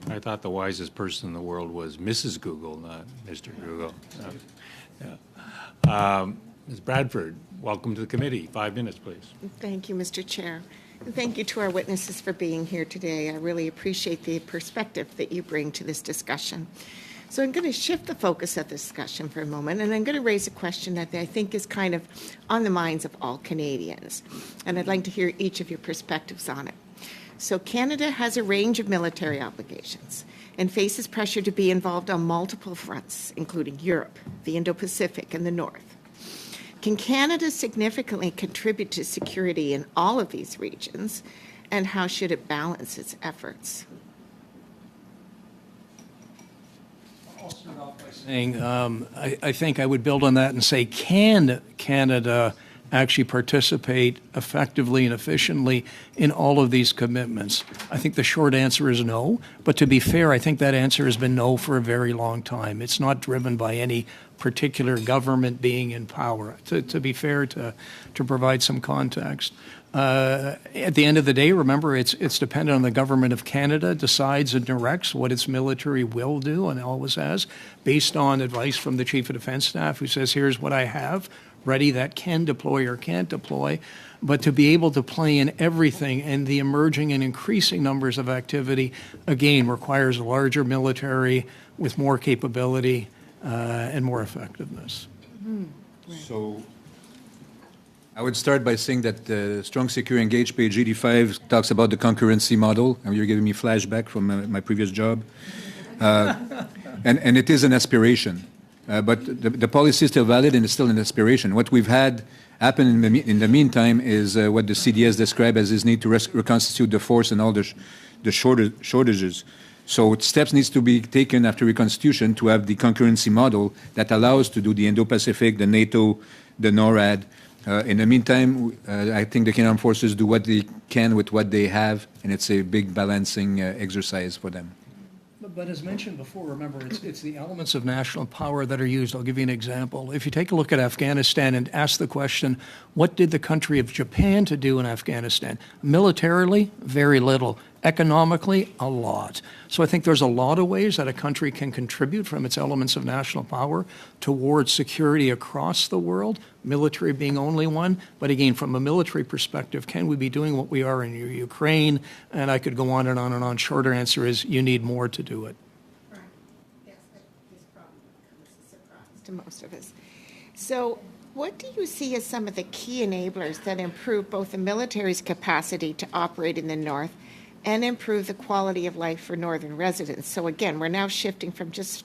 I thought the wisest person in the world was Mrs. Google, not Mr. Google. Ms. Bradford, welcome to the committee. 5 minutes, please. Thank you, Mr. Chair. And thank you to our witnesses for being here today. I really appreciate the perspective that you bring to this discussion. So I'm going to shift the focus of the discussion for a moment, and I'm going to raise a question that I think is kind of on the minds of all Canadians. And I'd like to hear each of your perspectives on it. So Canada has a range of military obligations and faces pressure to be involved on multiple fronts, including Europe, the Indo-Pacific, and the North. Can Canada significantly contribute to security in all of these regions, and how should it balance its efforts? I'll start off by saying I think I would build on that and say, can Canada actually participate effectively and efficiently in all of these commitments? I think the short answer is no, but to be fair, I think that answer has been no for a very long time. It's not driven by any particular government being in power, to be fair, to provide some context. At the end of the day, remember, it's dependent on the government of Canada decides and directs what its military will do, and always has, based on advice from the Chief of Defence Staff, who says, here's what I have ready that can deploy or can't deploy. But to be able to play in everything and the emerging and increasing numbers of activity, again, requires a larger military with more capability and more effectiveness. So I would start by saying that Strong, Secure, Engage, page 85, talks about the concurrency model. And you're giving me flashback from my previous job. And it is an aspiration. But the policy is still valid and it's still an aspiration. What we've had happen in the meantime is what the CDS described as his need to reconstitute the force and all the shortages. So steps needs to be taken after reconstitution to have the concurrency model that allows to do the Indo-Pacific, the NATO, the NORAD. In the meantime, I think the Canadian Forces do what they can with what they have, and it's a big balancing exercise for them. But as mentioned before, remember, it's the elements of national power that are used. I'll give you an example. If you take a look at Afghanistan and ask the question, what did the country of Japan to do in Afghanistan? Militarily, very little. Economically, a lot. So I think there's a lot of ways that a country can contribute from its elements of national power towards security across the world, military being only one. But again, from a military perspective, can we be doing what we are in Ukraine? And I could go on and on and on. Shorter answer is you need more to do it. Right. Yes, this probably comes as a surprise to most of us. So what do you see as some of the key enablers that improve both the military's capacity to operate in the North and improve the quality of life for Northern residents? So again, we're now shifting from just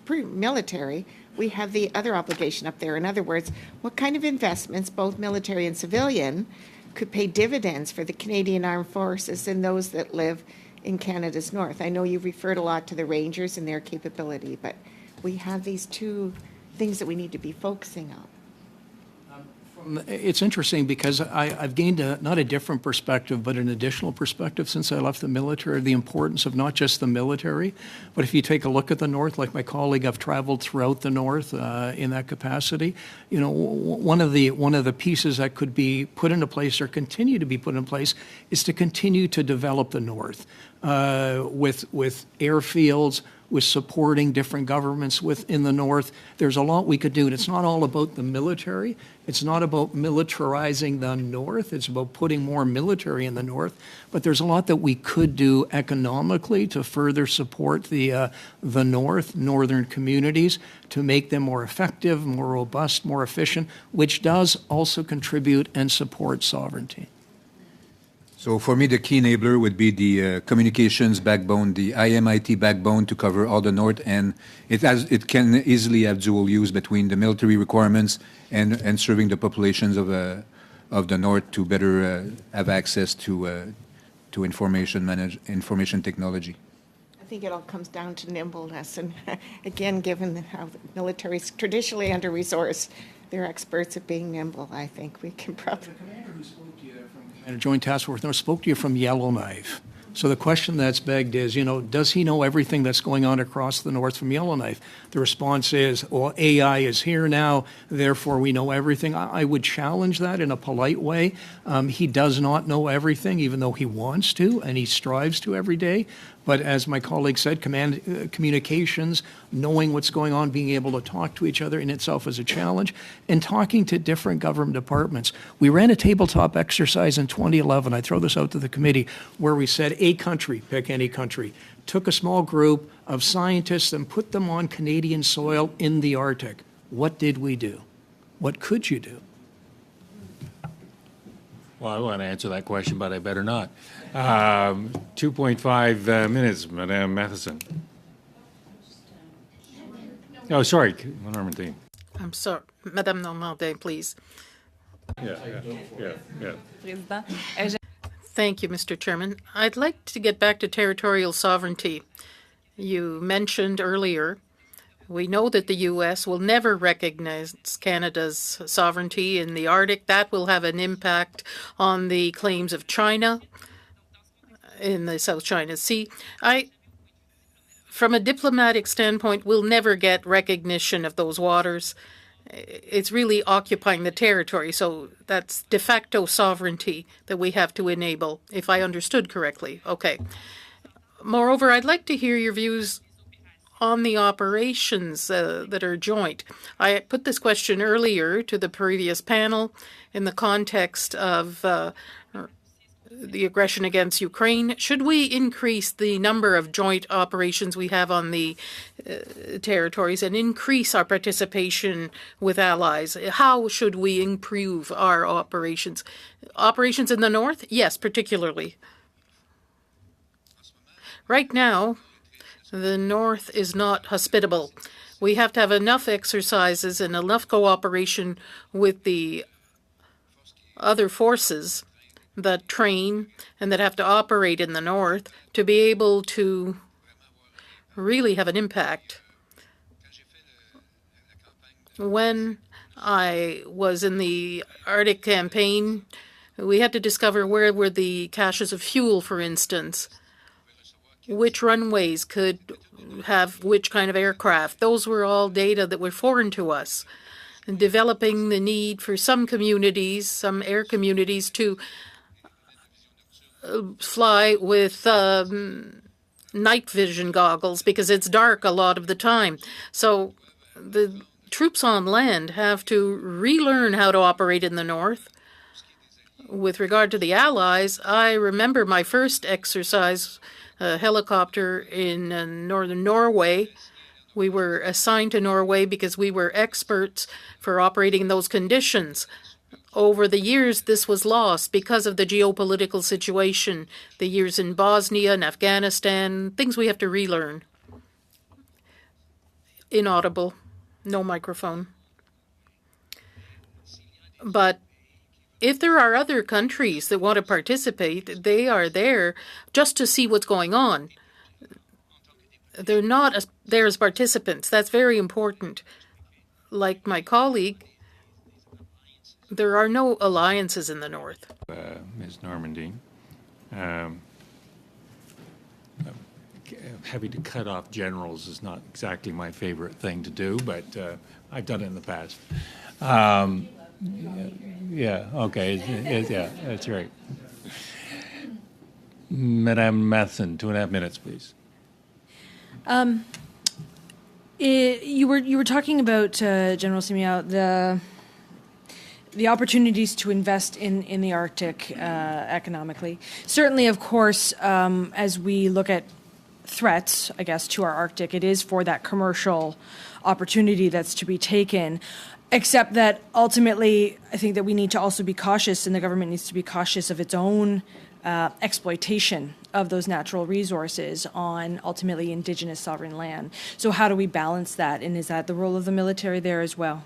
military. We have the other obligation up there. In other words, what kind of investments, both military and civilian, could pay dividends for the Canadian Armed Forces and those that live in Canada's North? I know you've referred a lot to the Rangers and their capability, but we have these two things that we need to be focusing on. It's interesting because I've gained not a different perspective, but an additional perspective since I left the military, the importance of not just the military, but if you take a look at the North, like my colleague, I've traveled throughout the North in that capacity. You know, one of the pieces that could be put into place or continue to be put in place is to continue to develop the North with airfields, with supporting different governments within the North. There's a lot we could do, and it's not all about the military. It's not about militarizing the North. It's about putting more military in the North. But there's a lot that we could do economically to further support the northern communities, to make them more effective, more robust, more efficient, which does also contribute and support sovereignty. So for me, the key enabler would be the communications backbone, the IMIT backbone to cover all the North, and it can easily have dual use between the military requirements and serving the populations of the North to better have access to information technology. I think it all comes down to nimbleness, and again, given how the military is traditionally under-resourced, they're experts at being nimble. I think we can probably. And a Joint Task Force North spoke to you from Yellowknife. So the question that's begged is, you know, does he know everything that's going on across the North from Yellowknife? The response is, well, AI is here now, therefore we know everything. I would challenge that in a polite way. He does not know everything, even though he wants to, and he strives to every day. But as my colleague said, communications, knowing what's going on, being able to talk to each other in itself is a challenge, and talking to different government departments. We ran a tabletop exercise in 2011, I throw this out to the committee, where we said a country, pick any country, took a small group of scientists and put them on Canadian soil in the Arctic. What did we do? What could you do? Well, I want to answer that question, but I better not. 2.5 minutes, Madame Matheson. Oh, sorry, Normandie. I'm sorry. Madame Normandin, please. Yeah. Président, Thank you, Mr. Chairman. I'd like to get back to territorial sovereignty. You mentioned earlier, we know that the U.S. will never recognize Canada's sovereignty in the Arctic. That will have an impact on the claims of China in the South China Sea. From a diplomatic standpoint, we'll never get recognition of those waters. It's really occupying the territory, so that's de facto sovereignty that we have to enable, if I understood correctly. Okay. Moreover, I'd like to hear your views on the operations that are joint. I put this question earlier to the previous panel in the context of the aggression against Ukraine. Should we increase the number of joint operations we have on the territories and increase our participation with allies? How should we improve our operations? Operations in the North? Yes, particularly. Right now, the North is not hospitable. We have to have enough exercises and enough cooperation with the other forces that train and that have to operate in the North to be able to really have an impact. When I was in the Arctic campaign, we had to discover where were the caches of fuel, for instance, which runways could have which kind of aircraft. Those were all data that were foreign to us. And developing the need for some communities, some air communities, to fly with night vision goggles because it's dark a lot of the time. So the troops on land have to relearn how to operate in the North. With regard to the Allies, I remember my first exercise helicopter in northern Norway. We were assigned to Norway because we were experts for operating in those conditions. Over the years, this was lost because of the geopolitical situation, the years in Bosnia and Afghanistan, things we have to relearn. Inaudible, no microphone. But if there are other countries that want to participate, they are there just to see what's going on. They're not there as participants. That's very important. Like my colleague, There are no alliances in the north. Ms. Normandy. Having to cut off generals is not exactly my favorite thing to do, but I've done it in the past. Yeah, okay, yeah, that's right. Madame Matheson, 2.5 minutes, please. You were talking about, General Simiao, the opportunities to invest in the Arctic economically. Certainly, of course, as we look at threats, I guess, to our Arctic, it is for that commercial opportunity that's to be taken. Except that ultimately, I think that we need to also be cautious, and the government needs to be cautious of its own exploitation of those natural resources on ultimately Indigenous sovereign land. So how do we balance that, and is that the role of the military there as well?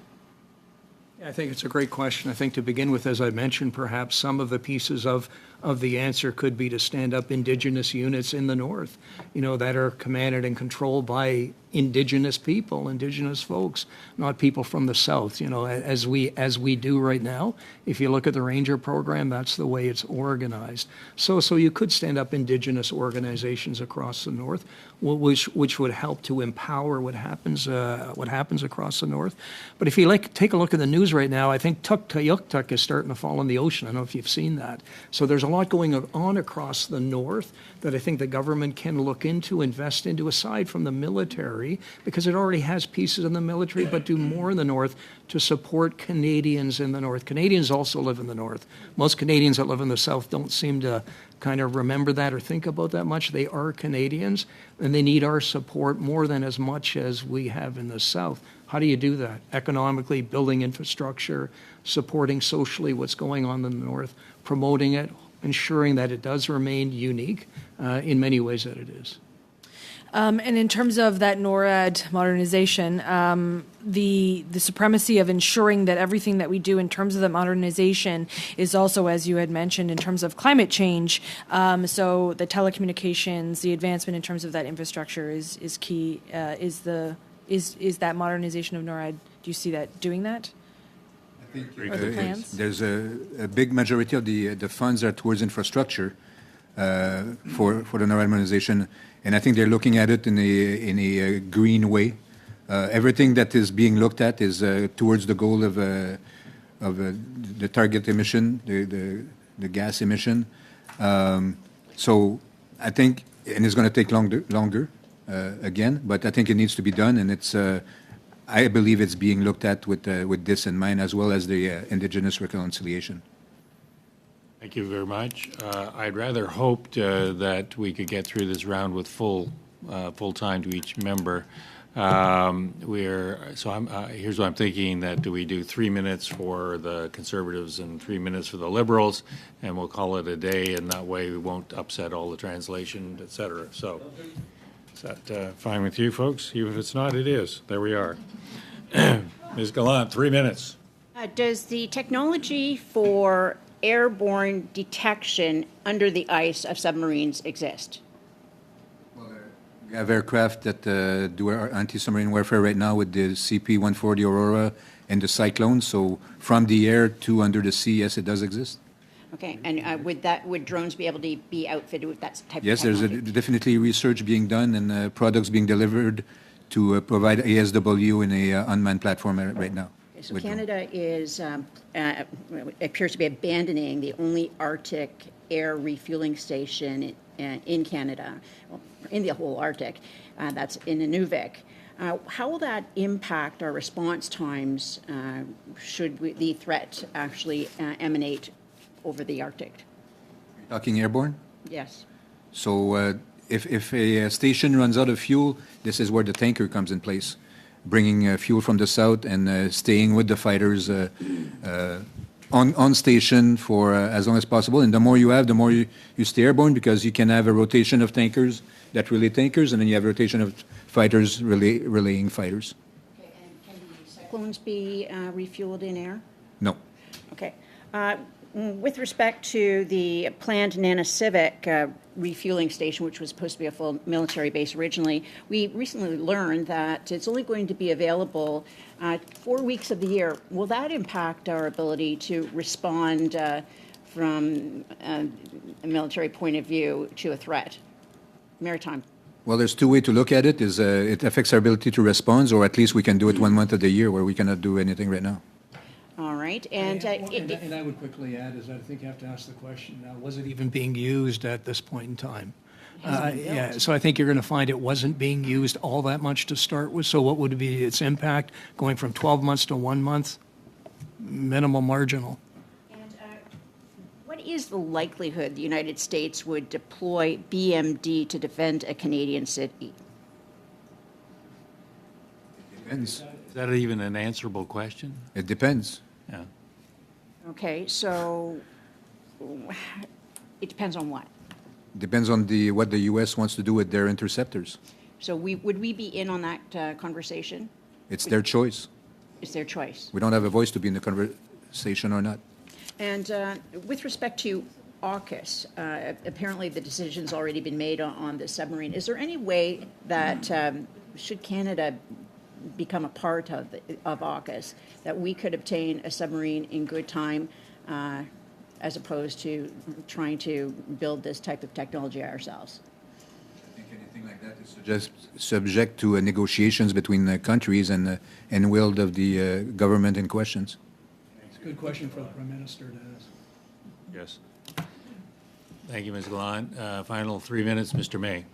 I think it's a great question. I think to begin with, as I mentioned, perhaps some of the pieces of the answer could be to stand up Indigenous units in the north, that are commanded and controlled by Indigenous people, Indigenous folks, not people from the south, as we do right now. If you look at the Ranger program, that's the way it's organized. So you could stand up Indigenous organizations across the north, which would help to empower what happens across the north. But if you take a look at the news right now, I think Tuktoyaktuk is starting to fall in the ocean. I don't know if you've seen that. So there's a lot going on across the north that I think the government can look into, invest into, aside from the military, because it already has pieces in the military, but do more in the north to support Canadians in the north. Canadians also live in the north. Most Canadians that live in the south don't seem to kind of remember that or think about that much. They are Canadians, and they need our support more than as much as we have in the south. How do you do that? Economically, building infrastructure, supporting socially what's going on in the north, promoting it, ensuring that it does remain unique in many ways that it is. And in terms of that NORAD modernization, the supremacy of ensuring that everything that we do in terms of the modernization is also, as you had mentioned, in terms of climate change. So the telecommunications, the advancement in terms of that infrastructure is key. Is that modernization of NORAD? Do you see that doing that? Are there plans? There's a big majority of the funds are towards infrastructure for the NORAD modernization. And I think they're looking at it in a green way. Everything that is being looked at is towards the goal of the target emission, the gas emission. So I think, and it's going to take longer again, but I think it needs to be done, and it's. I believe it's being looked at with this in mind, as well as the Indigenous reconciliation. Thank you very much. I'd rather hoped that we could get through this round with full time to each member. Here's what I'm thinking: that do we do 3 minutes for the Conservatives and 3 minutes for the Liberals, and we'll call it a day, and that way we won't upset all the translation, et cetera. So, is that fine with you folks? Even if it's not, it is. There we are. Ms. Gallant, 3 minutes. Does the technology for airborne detection under the ice of submarines exist? We have aircraft that do our anti-submarine warfare right now with the CP-140 Aurora and the Cyclone. So from the air to under the sea, yes, it does exist. Okay, and would drones be able to be outfitted with that type yes, of technology? Yes, there's definitely research being done and products being delivered to provide ASW in a unmanned platform right now. Okay, so Canada is appears to be abandoning the only Arctic air refueling station in Canada, well, in the whole Arctic. That's in Inuvik. How will that impact our response times should the threat actually emanate over the Arctic? Talking airborne? Yes. So if a station runs out of fuel, this is where the tanker comes in place, bringing fuel from the south and staying with the fighters on station for as long as possible. And the more you have, the more you stay airborne, because you can have a rotation of tankers that relay tankers, and then you have a rotation of fighters relaying fighters. Okay, and can the Cyclones be refueled in air? No. Okay. With respect to the planned Nana Civic refueling station, which was supposed to be a full military base originally, we recently learned that it's only going to be available 4 weeks of the year. Will that impact our ability to respond from a military point of view to a threat? Maritime. Well, there's two ways to look at it. It affects our ability to respond, or at least we can do it 1 month of the year where we cannot do anything right now. All right. And I would quickly add is I think you have to ask the question now, was it even being used at this point in time? Yeah, so I think you're going to find it wasn't being used all that much to start with. So what would be its impact going from 12 months to 1 month? Minimal, marginal. What is the likelihood the United States would deploy BMD to defend a Canadian city? Depends. Is that even an answerable question? It depends. Yeah. Okay, so it depends on what? Depends on what the U.S. wants to do with their interceptors. So would we be in on that conversation? It's their choice. It's their choice. We don't have a voice to be in the conversation or not. And with respect to AUKUS, apparently the decision's already been made on the submarine. Is there any way that, should Canada become a part of AUKUS, that we could obtain a submarine in good time as opposed to trying to build this type of technology ourselves? I think anything like that is just subject to negotiations between the countries and will of the government in questions. It's a good question for the Prime Minister to ask. Yes. Thank you, Ms. Gallant. Final 3 minutes, Mr. May.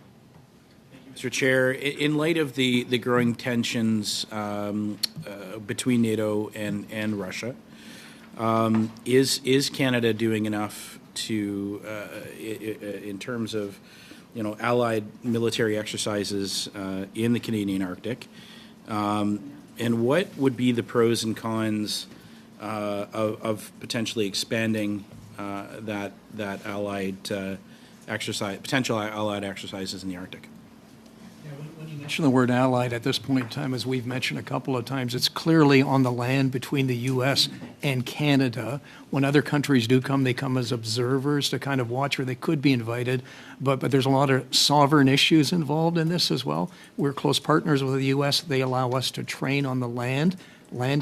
Mr. Chair, in light of the growing tensions between NATO and Russia, is Canada doing enough to, in terms of, allied military exercises in the Canadian Arctic, and what would be the pros and cons of potentially expanding that allied potential allied exercises in the Arctic? When you mention the word allied at this point in time, as we've mentioned a couple of times, it's clearly on the land between the U.S. and Canada. When other countries do come, they come as observers to kind of watch, or they could be invited. But there's a lot of sovereign issues involved in this as well. We're close partners with the U.S. They allow us to train on the land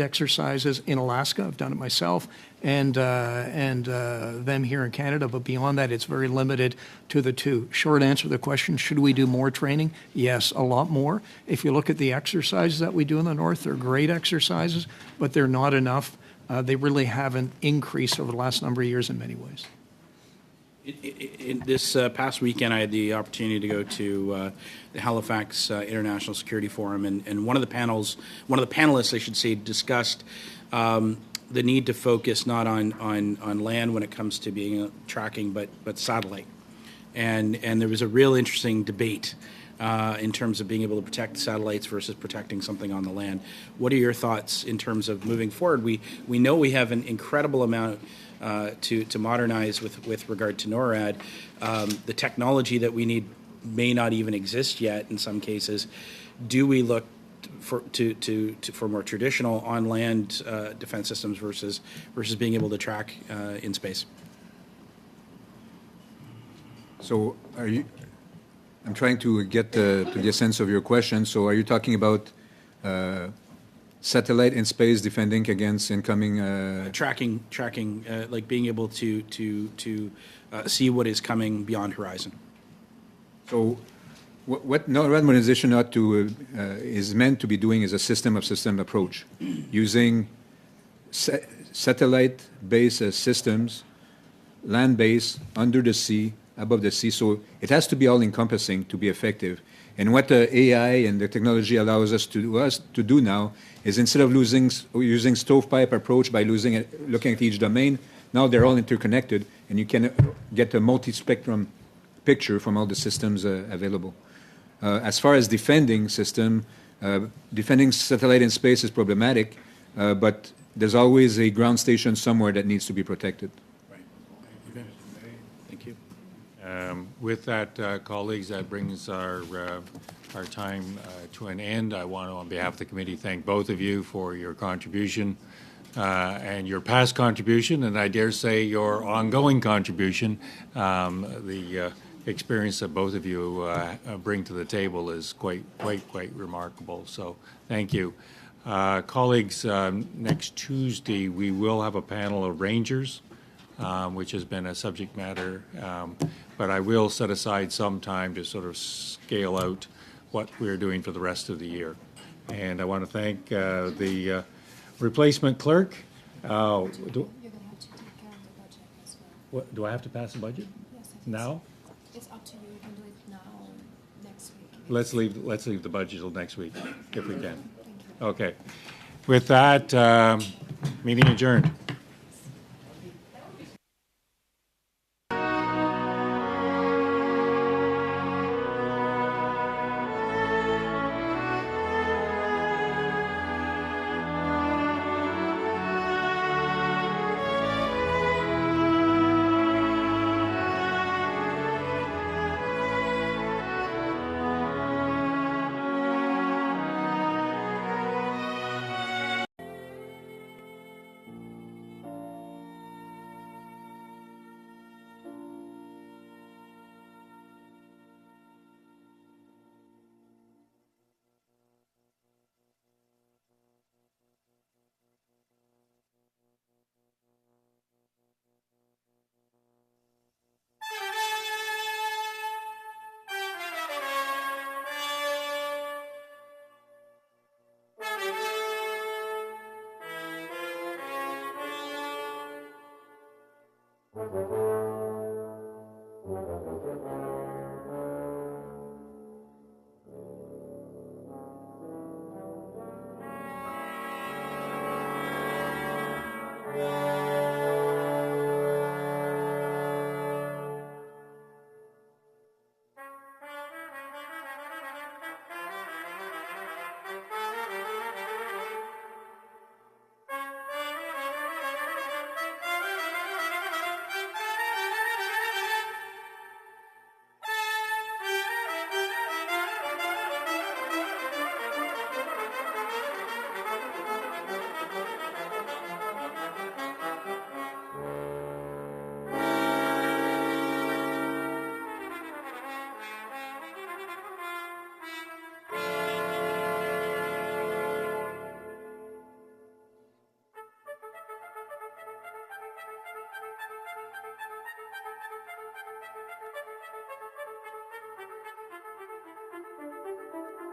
exercises in Alaska. I've done it myself, and them here in Canada. But beyond that, it's very limited to the two. Short answer to the question, should we do more training? Yes, a lot more. If you look at the exercises that we do in the North, they're great exercises, but they're not enough. They really haven't increased over the last number of years in many ways. In this past weekend, I had the opportunity to go to the Halifax International Security Forum, and one of the panelists, I should say, discussed the need to focus not on land when it comes to being tracking, but satellite. And there was a real interesting debate in terms of being able to protect satellites versus protecting something on the land. What are your thoughts in terms of moving forward? We know we have an incredible amount to modernize with regard to NORAD. The technology that we need may not even exist yet in some cases. Do we look for more traditional on-land defense systems versus being able to track in space? So I'm trying to get to the essence of your question. So are you talking about satellite in space defending against incoming tracking, like being able to see what is coming beyond horizon? So what NORAD modernization is meant to be doing is a system approach, using satellite-based systems, land-based, under the sea, above the sea. So it has to be all-encompassing to be effective. And what the AI and the technology allows us to do now is, instead of using stovepipe approach by looking at each domain, now they're all interconnected, and you can get a multi-spectrum picture from all the systems available. As far as defending satellite in space is problematic, but there's always a ground station somewhere that needs to be protected. Right. Okay. Thank you. With that, colleagues, that brings our time to an end. I want to, on behalf of the committee, thank both of you for your contribution and your past contribution, and I dare say your ongoing contribution. The experience that both of you bring to the table is quite remarkable. So thank you. Colleagues, next Tuesday we will have a panel of rangers, which has been a subject matter, but I will set aside some time to sort of scale out what we're doing for the rest of the year. And I want to thank the replacement clerk. Do I have to pass the budget? Yes, now? It's up to you. You can do it now or next week. Let's leave the budget till next week, if we can. Okay. With that, meeting adjourned.